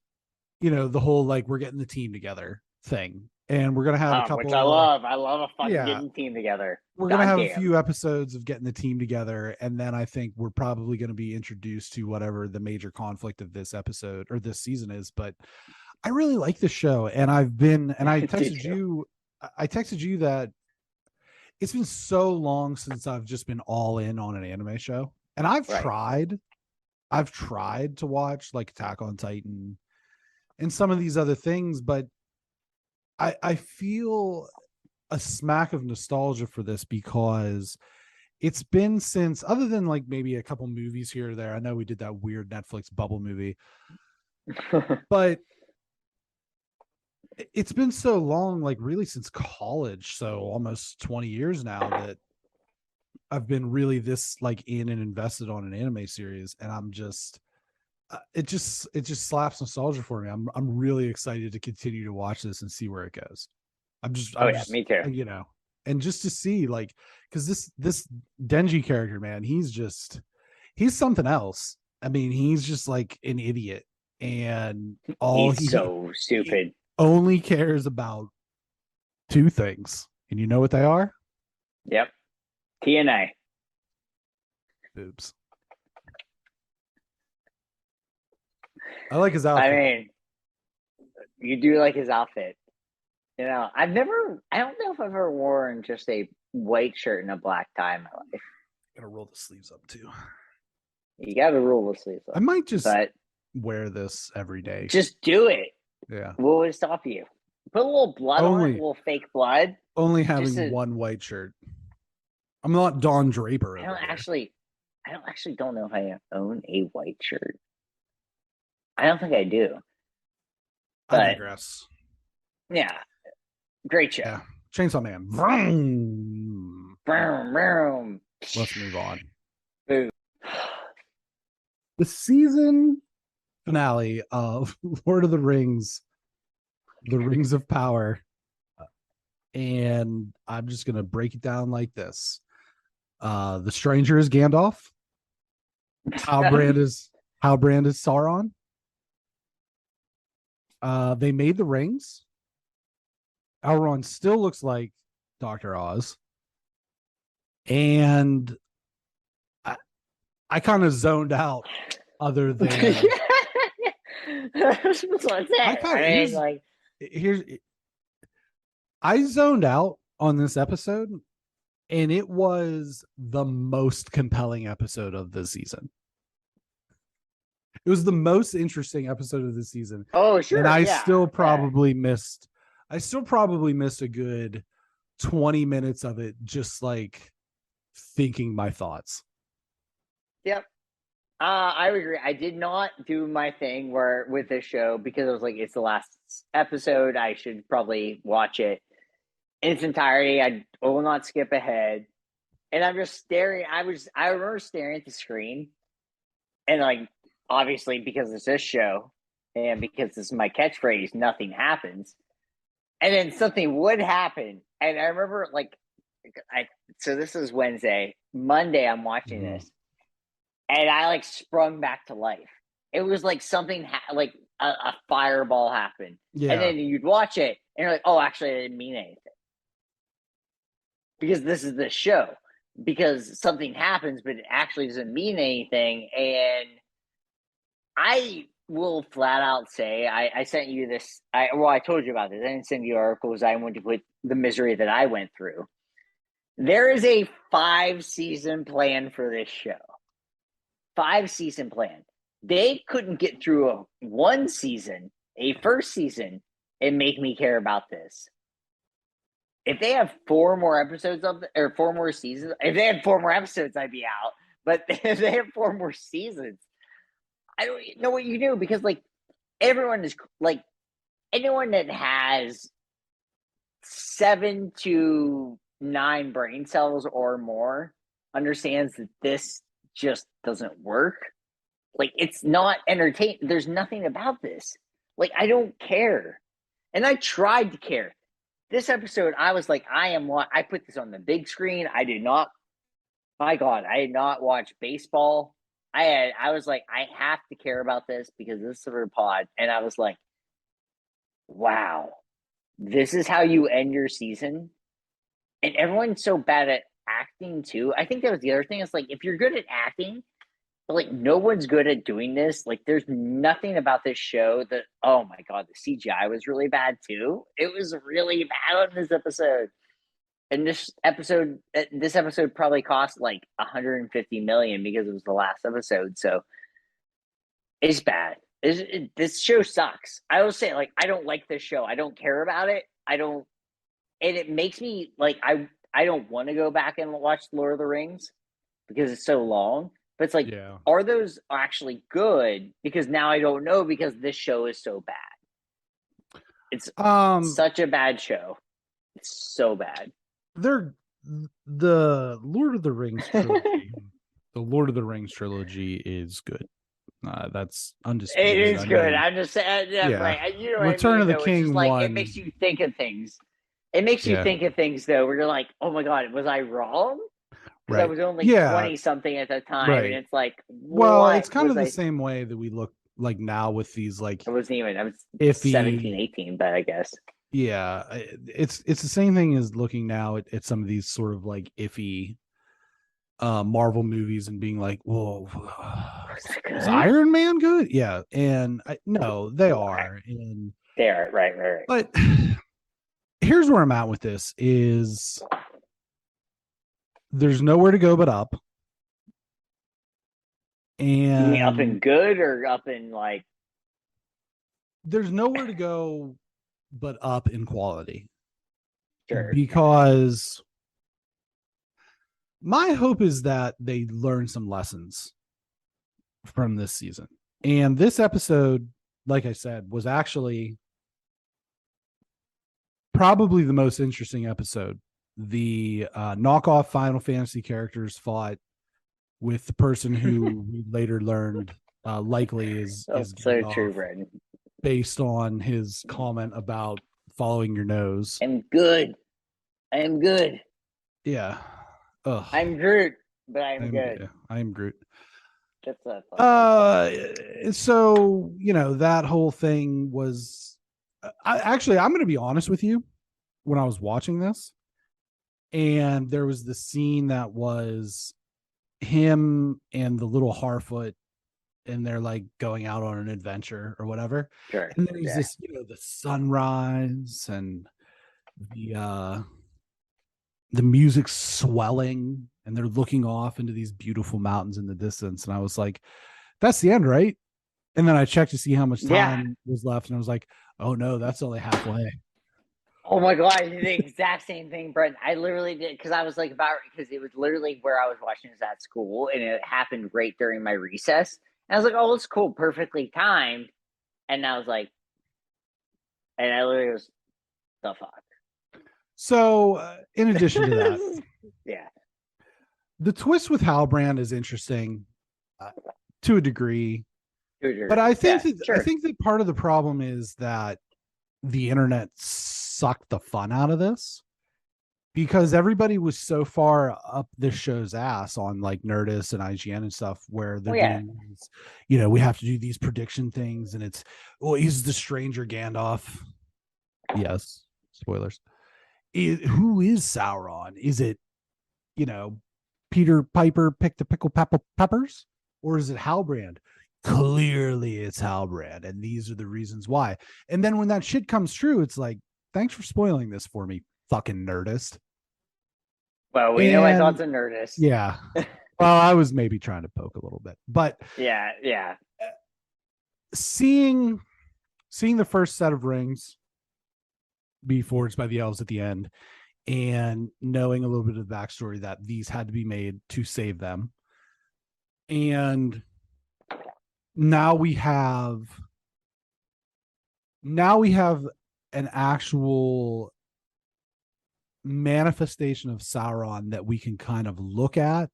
the whole we're getting the team together thing, and we're gonna have a couple, which I love a fucking getting team together. We're gonna have a few episodes of getting the team together, and then I think we're probably going to be introduced to whatever the major conflict of this episode or this season is. But I really like the show, and I texted you that it's been so long since I've just been all in on an anime show. And I've tried to watch like Attack on Titan and some of these other things, but I feel a smack of nostalgia for this because it's been since, other than like maybe a couple movies here or there. I know we did that weird Netflix bubble movie, but it's been so long, like really since college. So almost 20 years now that I've been really this in and invested on an anime series. And it just slaps nostalgia for me. I'm really excited to continue to watch this and see where it goes. I'm just me too. And just to see, like, because this Denji character, man, he's something else. I mean, he's just like an idiot, and he's so stupid. He only cares about two things, and you know what they are? Yep, TNA. Boobs. I like his outfit. I mean, you do like his outfit. You know, I don't know if I've ever worn just a white shirt and a black tie in my life. Gotta roll the sleeves up too. You gotta roll the sleeves up. I might just wear this every day. Just do it. Yeah. What would stop you? Put a little blood on it, a little fake blood. Only having one white shirt. I'm not Don Draper. I don't actually don't know if I own a white shirt. I don't think I do. But, I digress. Yeah. Great show. Yeah. Chainsaw Man. Vroom. Vroom, vroom. Let's move on. Boom. The season finale of Lord of the Rings, The Rings of Power. And I'm just going to break it down like this. The stranger is Gandalf. Halbrand is Sauron. They made the rings. Elrond still looks like Dr. Oz. And I kind of zoned out other than I zoned out on this episode, and it was the most compelling episode of the season. It was the most interesting episode of the season. Oh, sure. And I still probably missed a good 20 minutes of it, just like thinking my thoughts. Yep. I would agree. I did not do my thing with this show because I was like, it's the last episode. I should probably watch it in its entirety. I will not skip ahead. And I'm just staring. I remember staring at the screen, and like, obviously, because it's this show and because this is my catchphrase, nothing happens. And then something would happen. And I remember, like, so this is Wednesday. Monday, I'm watching this. And I, like, sprung back to life. It was like something, like a fireball happened. Yeah. And then you'd watch it, and you're like, oh, actually, I didn't mean anything. Because this is the show. Because something happens, but it actually doesn't mean anything. And I will flat out say, I sent you this. I told you about this. I didn't send you articles. I wanted to put the misery that I went through. There is a 5-season plan for this show. 5-season plan. They couldn't get through a first season, and make me care about this. If they have 4 more episodes or 4 more seasons, if they had 4 more episodes, I'd be out. But if they have 4 more seasons, I don't know what you do, because like everyone is like, anyone that has 7 to 9 brain cells or more understands that this just doesn't work. Like, it's not entertaining. There's nothing about this. Like, I don't care. And I tried to care. This episode, I was like, I put this on the big screen. I did not watch baseball. I was like, I have to care about this because this is a pod. And I was like, wow, this is how you end your season. And everyone's so bad at acting too. I think that was the other thing. It's like, if you're good at acting, but like no one's good at doing this. Like, there's nothing about this show that, oh my God, the CGI was really bad too. It was really bad on this episode. And this episode probably cost like $150 million because it was the last episode. So it's bad. This show sucks. I will say, like, I don't like this show. I don't care about it. And it makes me like, I don't want to go back and watch Lord of the Rings because it's so long. But it's like, Are those actually good? Because now I don't know, because this show is so bad. It's such a bad show. It's so bad. The Lord of the Rings trilogy. The Lord of the Rings trilogy is good. That's undisputed. It is good. I'm just saying, right. You know what Return I mean, of the though? King It's just like one. it makes you think of things. It makes you think of things though, where you're like, oh my god, was I wrong? Because I was only 20 something at the time, and it's like, well, it's kind of the I... same way that we look like now with these like I wasn't even. I was iffy, 17, 18, but I guess. Yeah, it's the same thing as looking now at some of these sort of like iffy Marvel movies and being like, whoa, is Iron Man good? Yeah, and no, they are, and they are right. But here's where I'm at with this: is there's nowhere to go but up. And you mean up in good or up in like? There's nowhere to go but up in quality. Sure. Because my hope is that they learn some lessons from this season. And this episode, like I said, was actually probably the most interesting episode. The knockoff Final Fantasy characters fought with the person who we later learned likely is so true, Brandon. Based on his comment about following your nose. I'm good. I am good. Yeah. Ugh. I'm Groot, but I'm good. Yeah, I'm Groot. That's a so that whole thing was I'm going to be honest with you. When I was watching this, and there was the scene that was him and the little Harfoot, and they're like going out on an adventure or whatever. Sure. And there's this, the sunrise and the music swelling, and they're looking off into these beautiful mountains in the distance. And I was like, that's the end, right? And then I checked to see how much time was left, and I was like, oh no, that's only halfway. Oh my god, I did the exact same thing, Brent. I literally did, because I was like because it was literally where I was watching this at school, and it happened right during my recess. And I was like, oh, it's cool, perfectly timed. And I was like, and I literally was, the fuck. So, in addition to that, yeah, the twist with Halbrand is interesting to a degree, but I think I think that part of the problem is that the internet sucked the fun out of this, because everybody was so far up this show's ass on like Nerdist and IGN and stuff, where they're doing these, we have to do these prediction things, and it's, he's the stranger Gandalf. Yes, spoilers. Who is Sauron? Is it, Peter Piper picked the pickle peppers, or is it Halbrand? Clearly it's Halbrand, and these are the reasons why. And then when that shit comes true, it's like, thanks for spoiling this for me, fucking Nerdist. Well, we know my thoughts on Nerdist. Yeah. Well, I was maybe trying to poke a little bit, but yeah. Seeing the first set of rings be forged by the elves at the end, and knowing a little bit of the backstory that these had to be made to save them, and now we have an actual manifestation of Sauron that we can kind of look at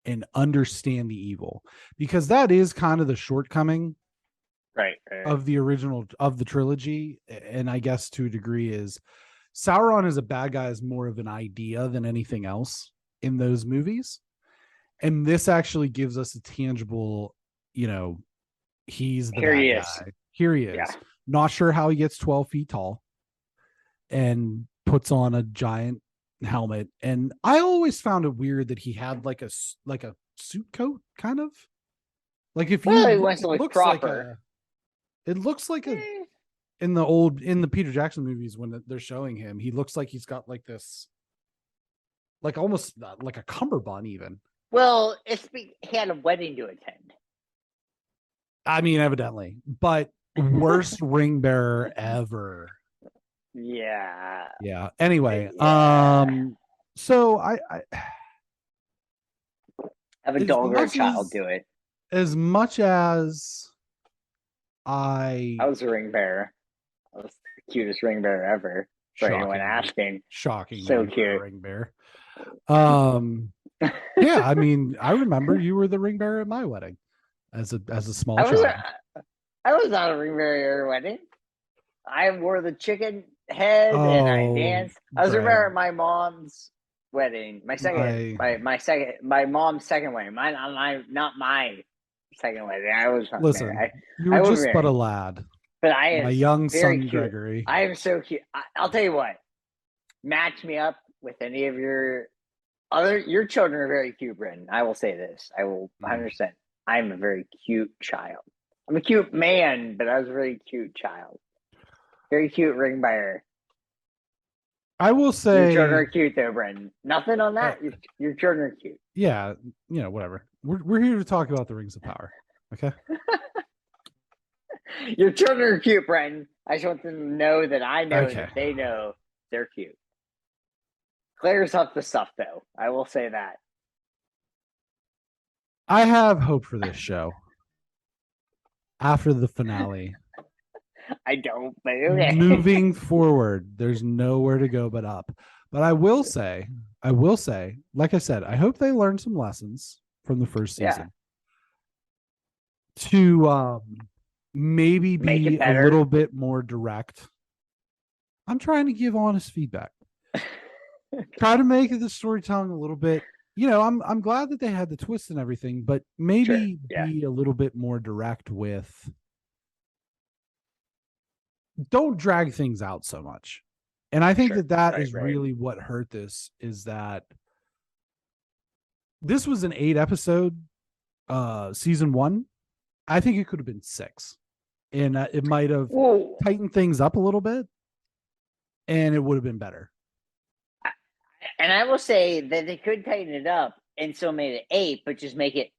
and understand the evil, because that is kind of the shortcoming of the original, of the trilogy. And I guess to a degree is Sauron is a bad guy, is more of an idea than anything else in those movies. And this actually gives us a tangible, he's the bad guy. Here he is. Yeah. Not sure how he gets 12 feet tall and puts on a giant helmet. And I always found it weird that he had like a suit coat, kind of like, if you he wants to look proper. It looks like in the Peter Jackson movies, when they're showing him, he looks like he's got like this, like almost like a cummerbund even. Well, he had a wedding to attend. I mean, evidently, but worst ring bearer ever. Yeah. Anyway, so I have a dog or a child do it. As much as I was a ring bearer. I was the cutest ring bearer ever. For anyone asking. Shocking. So cute. Ring bearer. Yeah, I mean, I remember you were the ring bearer at my wedding. as a small child. I was not a ring bearer wedding. I wore the chicken head and I danced. I was at my mom's wedding. My mom's second wedding. Not my second wedding. I was married. You were just but a lad. But I am my young son cute. Gregory. I am so cute. I'll tell you what. Match me up with any of your children are very cute, Brendan. I will say this. I will 100%. I'm a very cute child. I'm a cute man, but I was a very cute child. Very cute ring bearer. I will say your children are cute though, Brendan. Nothing on that. Your children are cute. Yeah, whatever. We're here to talk about the rings of power. Okay. Your children are cute, Brendan. I just want them to know that I know that they know they're cute. Clears up the stuff though. I will say that. I have hope for this show. After the finale. I don't, but okay. Moving forward, there's nowhere to go but up. But I will say, like I said, I hope they learned some lessons from the first season. To maybe be a little bit more direct. I'm trying to give honest feedback. Try to make the storytelling a little bit. I'm glad that they had the twist and everything, but maybe be a little bit more direct with. Don't drag things out so much. And I think that is really what hurt this, is that this was an 8-episode season 1. I think it could have been 6. And it might have tightened things up a little bit, and it would have been better. And I will say that they could tighten it up and still made it 8, but just make it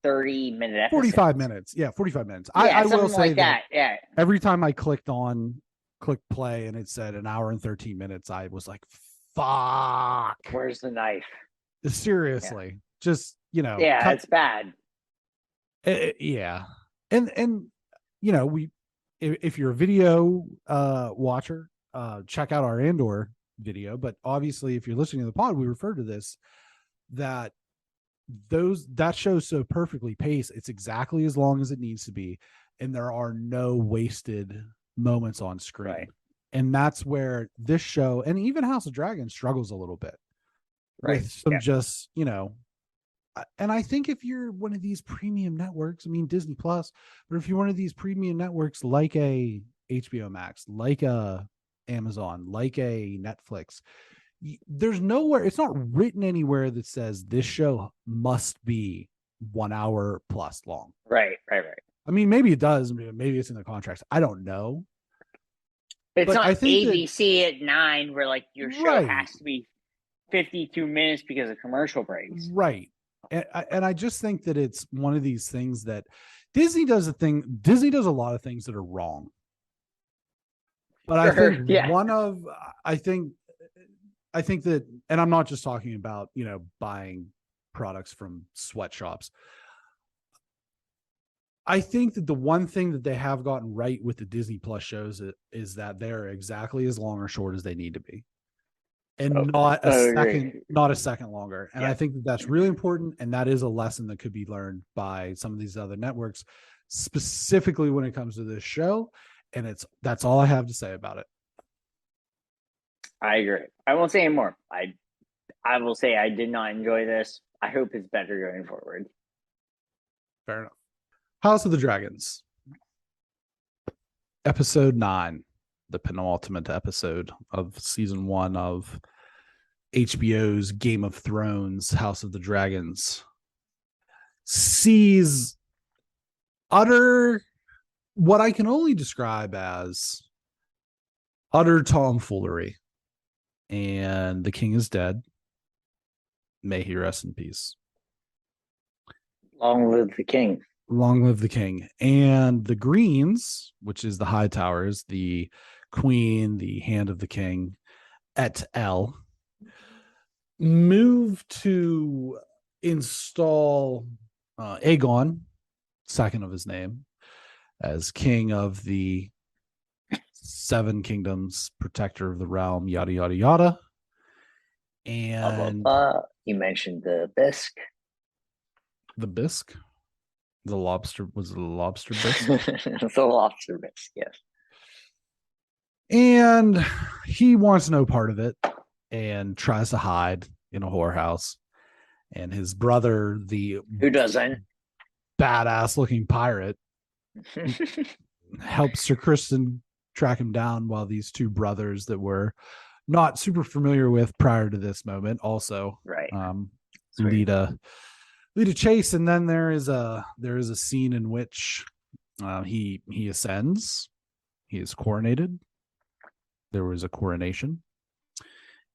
30-minute episodes. 45 minutes. Yeah, 45 minutes. Yeah, I will say like that. Yeah. Every time I clicked play and it said an hour and 13 minutes, I was like, fuck. Where's the knife? Seriously. Just, Yeah, it's bad. Yeah. And if you're a video watcher, check out our Andor video. But obviously, if you're listening to the pod, we refer to this, that show's so perfectly paced. It's exactly as long as it needs to be. And there are no wasted moments on screen. Right. And that's where this show, and even House of Dragons, struggles a little bit. Right. With some just, and I think if you're one of these premium networks, I mean, Disney Plus, but if you're one of these premium networks like a HBO Max, like a Amazon, like a Netflix, there's nowhere, it's not written anywhere that says this show must be 1 hour plus long. Right. I mean, maybe it does. Maybe it's in the contracts. I don't know. It's not ABC at 9 where like your show has to be 52 minutes because of commercial breaks. Right. And I just think that it's one of these things that Disney does a lot of things that are wrong. But I think I think that, and I'm not just talking about, buying products from sweatshops. I think that the one thing that they have gotten right with the Disney Plus shows is that they're exactly as long or short as they need to be. And not a second longer. And I think that that's really important. And that is a lesson that could be learned by some of these other networks, specifically when it comes to this show. And that's all I have to say about it. I agree. I won't say anymore. I will say I did not enjoy this. I hope it's better going forward. Fair enough. House of the Dragons. Episode 9. The penultimate episode of season 1 of HBO's Game of Thrones, House of the Dragons, sees utter, what I can only describe as utter tomfoolery. And the king is dead. May he rest in peace. Long live the king. Long live the king. And the Greens, which is the High Towers, the Queen, the Hand of the King, et al., move to install Aegon, second of his name, as king of the 7 kingdoms, protector of the realm, yada, yada, yada. And you mentioned the Bisque. The Bisque? The lobster was the lobster bisque. It's a lobster bisque, yes. And he wants no part of it and tries to hide in a whorehouse. And his brother, the who doesn't, badass looking pirate, helps Sir Kristen track him down, while these two brothers that were not super familiar with prior to this moment also lead a chase. And then there is a scene in which he ascends. He is coronated. There was a coronation,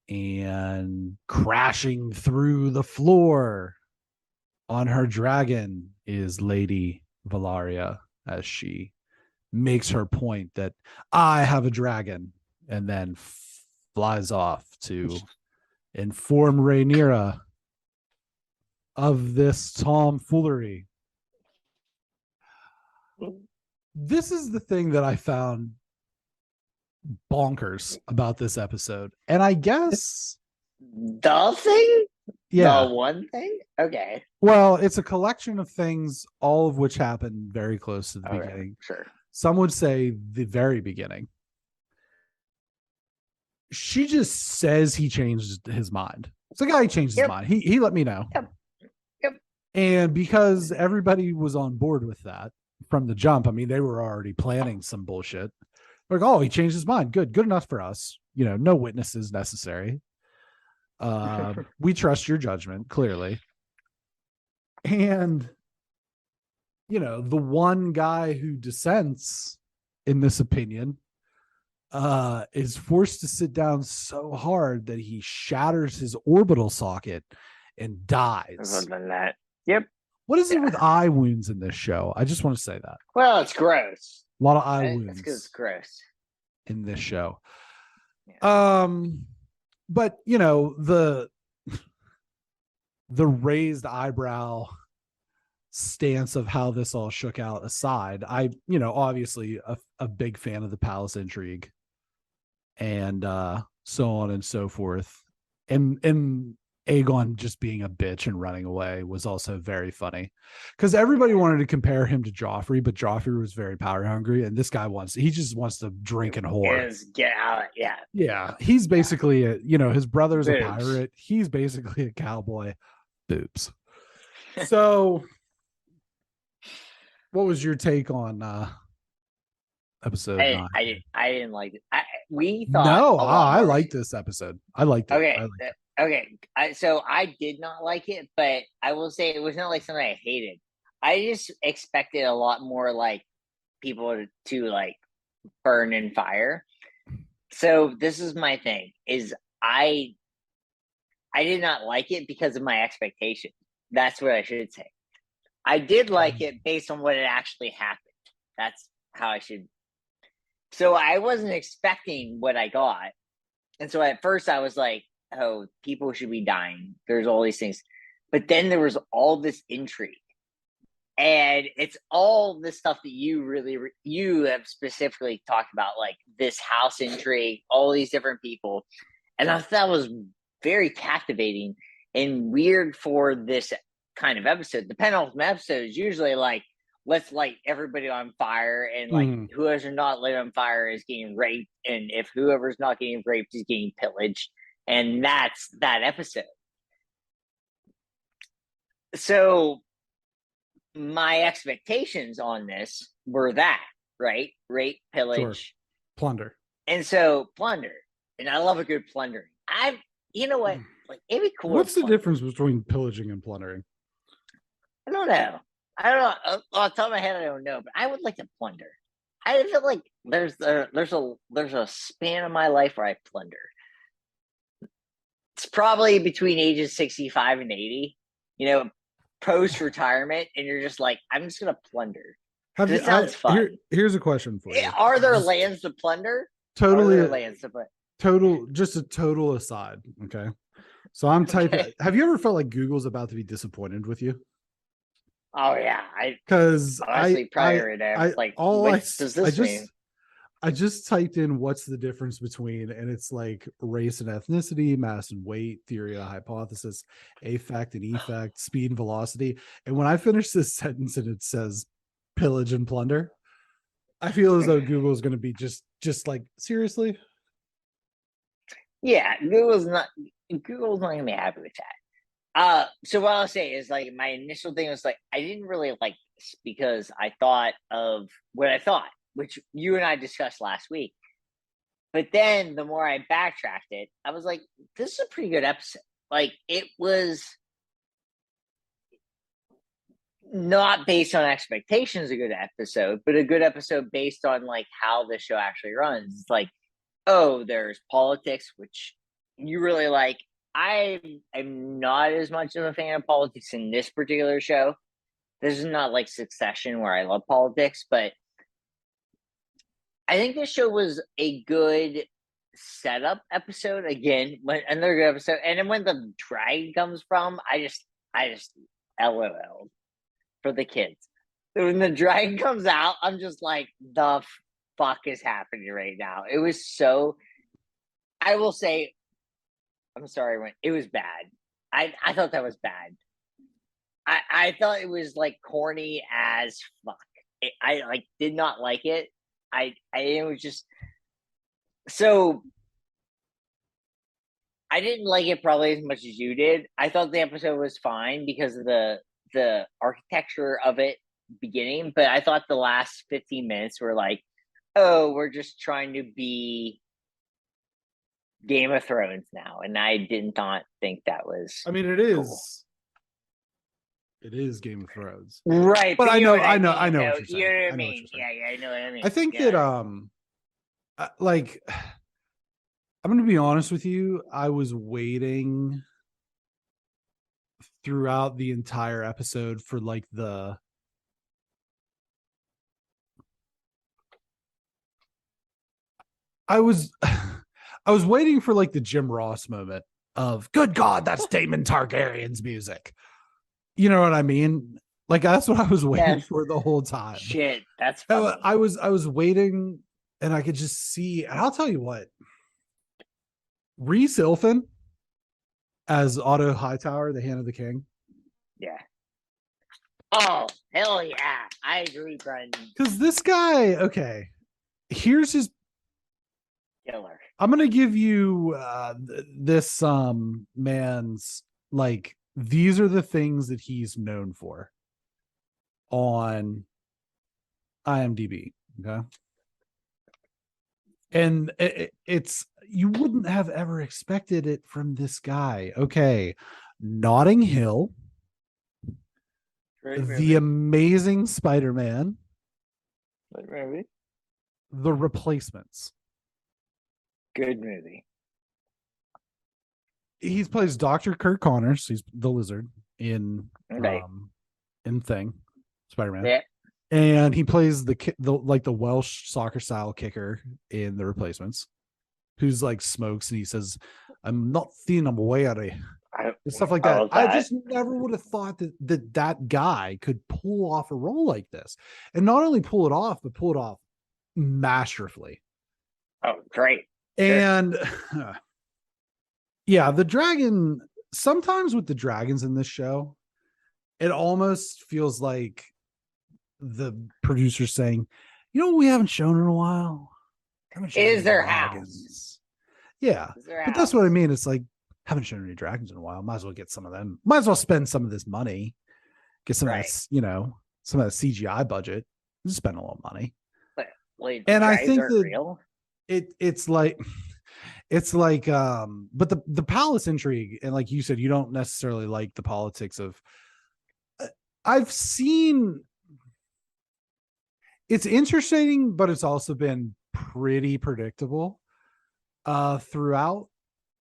and crashing through the floor on her dragon is Lady Valaria, as she makes her point that I have a dragon, and then flies off to inform Rhaenyra of this tomfoolery. This is the thing that I found bonkers about this episode. And I guess the thing? Yeah. The one thing? Okay. Well, it's a collection of things, all of which happened very close to the beginning. Sure. Some would say the very beginning. She just says he changed his mind. It's a guy who changed his mind. He let me know. Yep. And because everybody was on board with that from the jump, I mean, they were already planning some bullshit. Like, oh, he changed his mind. Good enough for us. You know, no witnesses necessary. We trust your judgment, clearly. And, you know, the one guy who dissents in this opinion is forced to sit down so hard that he shatters his orbital socket and dies. Other than that. Yep. What is it with eye wounds in this show? I just want to say that. Well, it's gross. A lot of eye wounds. It's because it's gross in this show. Yeah. But you know, the raised eyebrow stance of how this all shook out aside, I, you know, obviously a big fan of the palace intrigue and so on and so forth. And Aegon just being a bitch and running away was also very funny, because everybody wanted to compare him to Joffrey, but Joffrey was very power hungry, and this guy he just wants to drink and whore. Get out. Yeah. He's basically his brother's a pirate. He's basically a cowboy. Boobs. So what was your take on episode 9? I didn't like it. I liked this episode. I liked it. Okay. So I did not like it, but I will say it was not like something I hated. I just expected a lot more like people to like burn in fire. So this is my thing, is I did not like it because of my expectation. That's what I should say. I did like it based on what had actually happened. That's how I should. So I wasn't expecting what I got. And so at first I was like, oh, people should be dying. There's all these things. But then there was all this intrigue. And it's all this stuff that you have specifically talked about, like this house intrigue, all these different people. And I thought that was very captivating and weird for this kind of episode. The penultimate episode is usually like, let's light everybody on fire, and like whoever's not lit on fire is getting raped, and if whoever's not getting raped is getting pillaged. And that's that episode. So my expectations on this were that, right? Rape, pillage, sure. Plunder. And so plunder. And I love a good plundering. You know what? Like, it'd be cool. What's the difference between pillaging and plundering? I don't know. Off the top of my head, I don't know, but I would like to plunder. I feel like there's a span of my life where I plunder. It's probably between ages 65 and 80, post-retirement, and you're just like, I'm just going to plunder. It sounds fun. Here's a question for you. Are there lands to plunder? Totally. Lands to plunder? Just a total aside, okay? So I'm typing. Okay. Have you ever felt like Google's about to be disappointed with you? Oh, yeah. Because prior to that, like, what does this mean? I just typed in what's the difference between, and it's like race and ethnicity, mass and weight, theory and hypothesis, affect and effect, speed and velocity. And when I finish this sentence and it says pillage and plunder, I feel as though Google is going to be just like, seriously? Yeah, Google's not going to be happy with that. So what I'll say is, like, my initial thing was like, I didn't really like this because I thought of what I thought, which you and I discussed last week. But then the more I backtracked it, I was like, this is a pretty good episode. Like, it was not based on expectations a good episode, but a good episode based on like how the show actually runs. It's like, oh, there's politics, which you really like. I am not as much of a fan of politics in this particular show. This is not like Succession where I love politics, but I think this show was a good setup episode. Again, another good episode. And then when the dragon comes from, I just LOL for the kids. When the dragon comes out, I'm just like, the fuck is happening right now? It was so. I will say, I'm sorry, it was bad. I thought that was bad. I thought it was like corny as fuck. I like did not like it. It was just so. I didn't like it probably as much as you did. I thought the episode was fine because of the architecture of it beginning, but I thought the last 15 minutes were like, oh, we're just trying to be Game of Thrones now, and I did not think that was. I mean, it is. Cool. It is Game of Thrones, right? But I know what you're saying. You know what I mean? Yeah, I know what I mean. I think that like, I'm going to be honest with you. I was waiting throughout the entire episode for like I was waiting for like the Jim Ross moment of, good God, that's Daemon Targaryen's music. You know what I mean? Like, that's what I was waiting for the whole time. Shit, that's funny. I was waiting, and I could just see, and I'll tell you what, Rhys Ilfin as Otto Hightower, the Hand of the King. Yeah. Oh, hell yeah. I agree, Brendan. Because this guy, okay, here's his killer. I'm gonna give you this man's, like, these are the things that he's known for on IMDb. Okay. And it's, you wouldn't have ever expected it from this guy. Okay. Notting Hill, The Amazing Spider-Man, The Replacements. Good movie. He plays Dr. Kirk Connors. He's the Lizard in Thing, Spider-Man. Yeah. And he plays the Welsh soccer style kicker in The Replacements, who's like smokes and he says, "I'm not thin, I'm weary," and stuff like that. I just never would have thought that guy could pull off a role like this, and not only pull it off, but pull it off masterfully. Oh, great! And yeah, the dragon. Sometimes with the dragons in this show, it almost feels like the producer saying, "You know what we haven't shown in a while? Is their house?" Yeah, but that's what I mean. It's like, haven't shown any dragons in a while. Might as well get some of them. Might as well spend some of this money. Get some of that, some of that CGI budget. Just spend a little money. But wait, and I think that real? It's like, but the palace intrigue, and like you said, you don't necessarily like the politics of. I've seen. It's interesting, but it's also been pretty predictable throughout.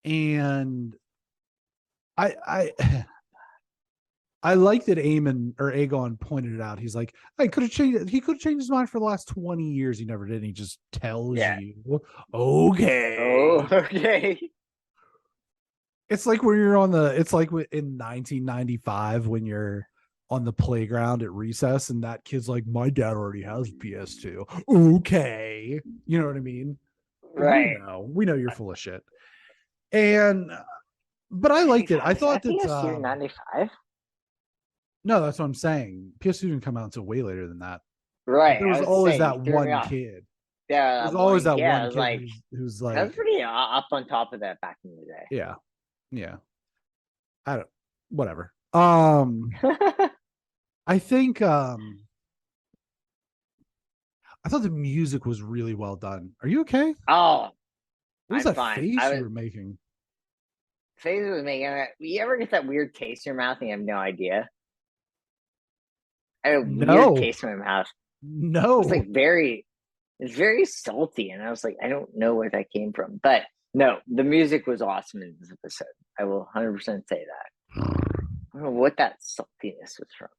And I like that Aegon pointed it out. He's like, he could have changed his mind for the last 20 years. He never did. And he just tells you, okay. Oh, okay. It's like when you're it's like in 1995 when you're on the playground at recess, and that kid's like, my dad already has PS2. Okay. You know what I mean? Right. We know you're full of shit. But I liked it. I thought that PS2 95. No, that's what I'm saying. PS2 didn't come out until way later than that. Right. There was always that one kid. Yeah, there's always that one kid who's like, I was pretty up on top of that back in the day. Yeah. Whatever. I think I thought the music was really well done. Are you okay? Oh, what was that face you were making? Face was making. You ever get that weird taste in your mouth and you have no idea? I had a weird taste in my mouth. No, it's very salty, and I was like, I don't know where that came from, but no, the music was awesome in this episode. I will 100% say that. I don't know what that saltiness was from.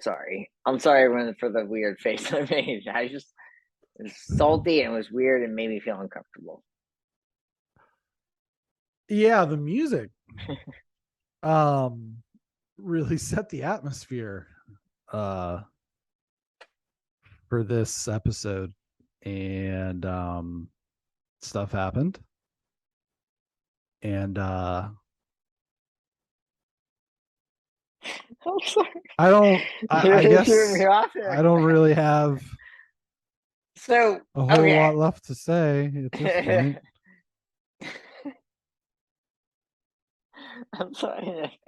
Sorry, I'm sorry everyone for the weird face I made. It was salty and it was weird and made me feel uncomfortable. Yeah, the music really set the atmosphere for this episode, and stuff happened, and I'm sorry. I guess I don't really have a whole lot left to say at this point. I'm sorry.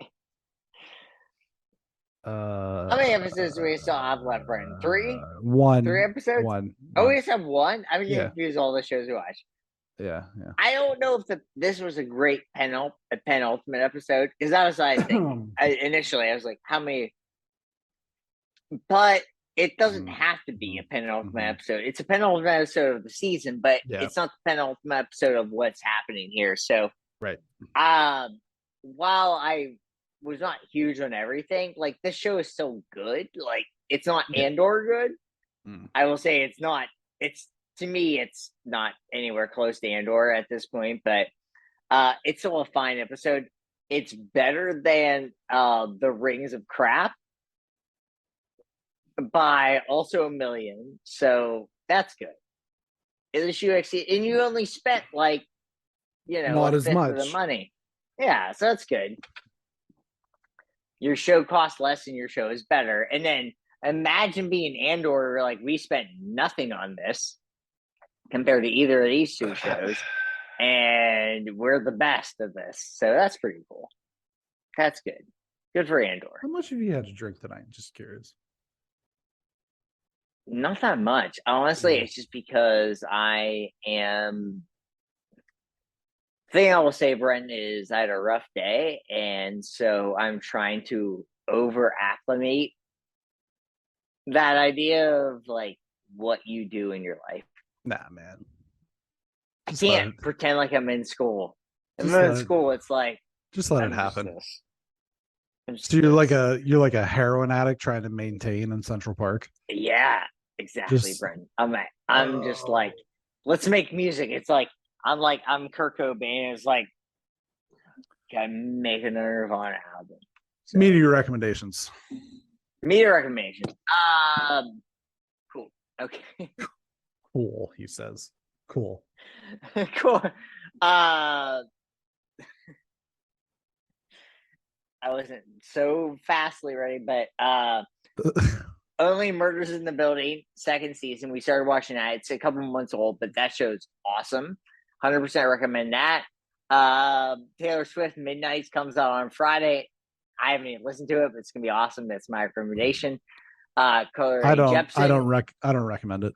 How many episodes do we still have left, Brenton? 3? One. 3 episodes? One. Oh, we just have one? I'm getting Yeah. confused all the shows we watch. Yeah. I don't know if this was a great penultimate episode, because that was what I was thinking. Initially, I was like, how many? But it doesn't have to be a penultimate episode. It's a penultimate episode of the season, but it's not the penultimate episode of what's happening here. So, right. While I was not huge on everything, like, this show is still good. Like, it's not Andor good. I will say it's not. To me, it's not anywhere close to Andor at this point, but it's still a fine episode. It's better than the Rings of Crap by also a million, so that's good. At least you actually, and you only spent not as much of the money. Yeah, so that's good. Your show costs less and your show is better. And then imagine being Andor, like, we spent nothing on this compared to either of these two shows, and we're the best of this. So that's pretty cool. That's good. Good for Andor. How much have you had to drink tonight? Just curious. Not that much. Honestly, it's just because I am... The thing I will say, Brenton, is I had a rough day, and so I'm trying to over-acclimate that idea of, like, what you do in your life. Nah, man. I can't pretend like I'm in school. If I'm in school, it's like, just let it happen. So you're like a heroin addict trying to maintain in Central Park. Yeah, exactly, Brenton. I'm just like, let's make music. It's like I'm Kurt Cobain. It's like, I'm making a Nirvana album. So, media recommendations. Cool. Okay. Cool, he says. Cool. Cool. I wasn't so fastly ready, but Only Murders in the Building, second season. We started watching that. It's a couple months old, but that show's awesome. 100% recommend that. Taylor Swift Midnights comes out on Friday. I haven't even listened to it, but it's gonna be awesome. That's my recommendation. I don't recommend it.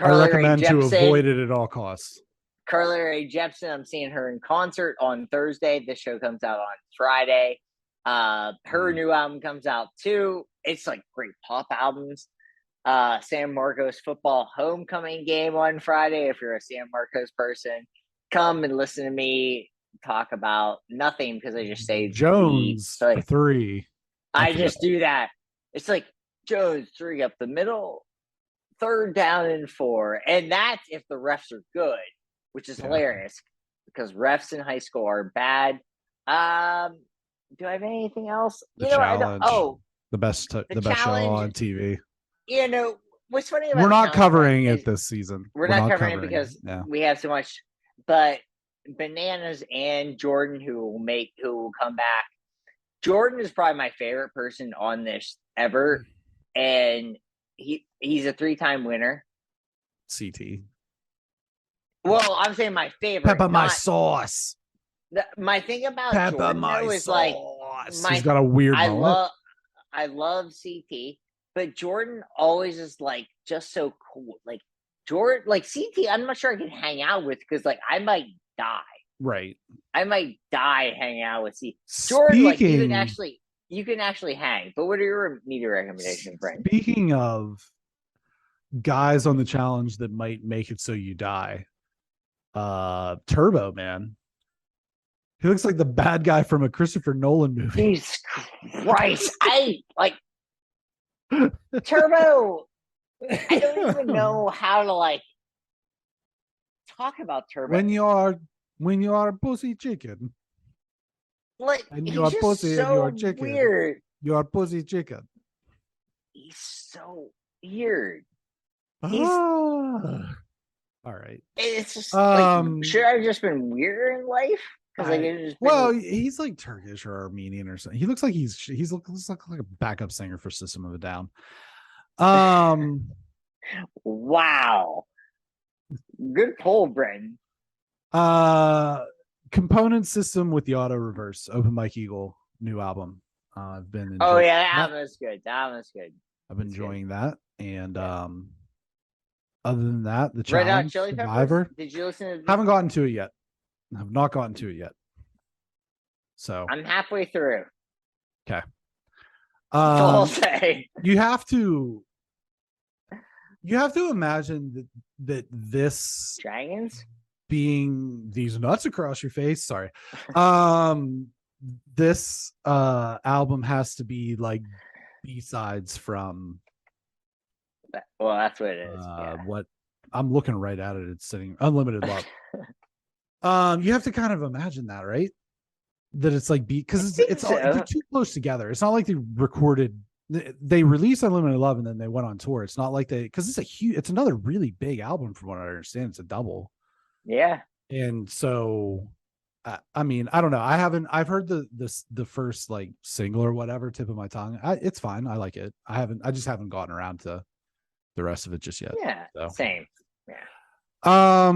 I recommend to avoid it at all costs. Carly Rae Jepsen, I'm seeing her in concert on Thursday. This show comes out on Friday. Her new album comes out too. It's like great pop albums. San Marcos football homecoming game on Friday. If you're a San Marcos person, come and listen to me talk about nothing, because I just say Jones for 3. I just do that. It's like Jones 3 up the middle, 3rd down and 4, and that's if the refs are good, which is hilarious because refs in high school are bad. do I have anything else? The challenge. The best show on TV. What's funny about we're not covering it this season. We're not covering it because we have so much. But Bananas and Jordan, who will come back. Jordan is probably my favorite person on this ever, and he's a 3-time winner. CT. Well, I'm saying my favorite. Pepper my sauce. My thing about Pepper Jordan my though, is sauce. He's got a weird mullet. I love CT, but Jordan always is like just so cool. Like Jordan, like CT, I'm not sure I can hang out with because like I might die. Right. I might die hanging out with CT. Jordan, like you can actually hang. But what are your media recommendations, Brent? Speaking of guys on the challenge that might make it so you die, Turbo, man. He looks like the bad guy from a Christopher Nolan movie. Jesus Christ. I like Turbo. I don't even know how to like talk about Turbo. When you are a pussy chicken. Like and you are pussy so and you are chicken. Weird. You are pussy chicken. He's so weird. All right. It's just like, should I have just been weird in life? He's like Turkish or Armenian or something. He looks like he looks like a backup singer for System of a Down. Wow. Good pull, Bren. Component System with the Auto Reverse. Open Mike Eagle new album. I've been enjoying that album's good. That was good. I've been enjoying that, and other than that, the challenge, Red Hot Chili Survivor. Peppers? Did you listen to? Haven't gotten to it yet. I've not gotten to it yet. So I'm halfway through. Okay. I'll say. You have to imagine that this dragons being these nuts across your face. Sorry. This album has to be like B-sides from. Well, that's what it is. What I'm looking right at it. It's sitting Unlimited Love. You have to kind of imagine that, right? That it's like because they're too close together. It's not like they recorded. They released Unlimited Love and then they went on tour. It's not like because it's another really big album from what I understand. It's a double. Yeah. And so, I mean, I don't know. I've heard the first like single or whatever, tip of my tongue. It's fine. I like it. I just haven't gotten around to the rest of it just yet. Yeah. So. Same. Yeah.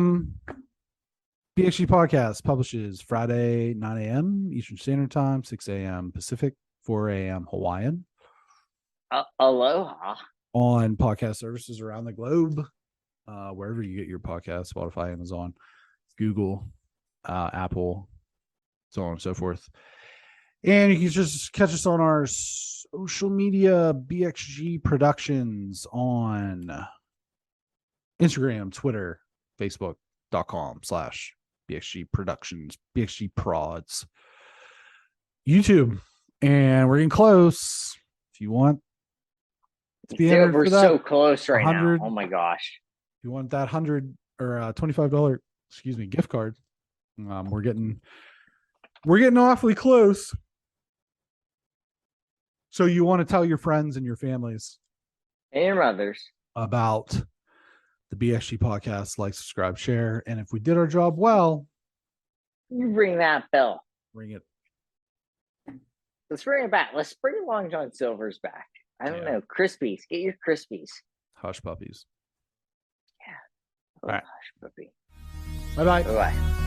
BXG Podcast publishes Friday, 9 a.m. Eastern Standard Time, 6 a.m. Pacific, 4 a.m. Hawaiian. Aloha. On podcast services around the globe, wherever you get your podcast, Spotify, Amazon, Google, Apple, so on and so forth. And you can just catch us on our social media, BXG Productions, on Instagram, Twitter, Facebook.com/BXG Productions, BXG Prods, YouTube. And we're getting close. If you want to be entered we're for that, so close right now. Oh my gosh. If you want that $100 or $25, gift card, we're getting awfully close. So you want to tell your friends and your families and your mothers about the BXG Podcast, like, subscribe, share, and if we did our job well, you bring that bell. Bring it. Let's bring it back. Let's bring Long John Silver's back. I don't know. Crispies. Get your Crispies. Hush puppies. Yeah. All right. Hush puppy. Bye-bye. Bye-bye.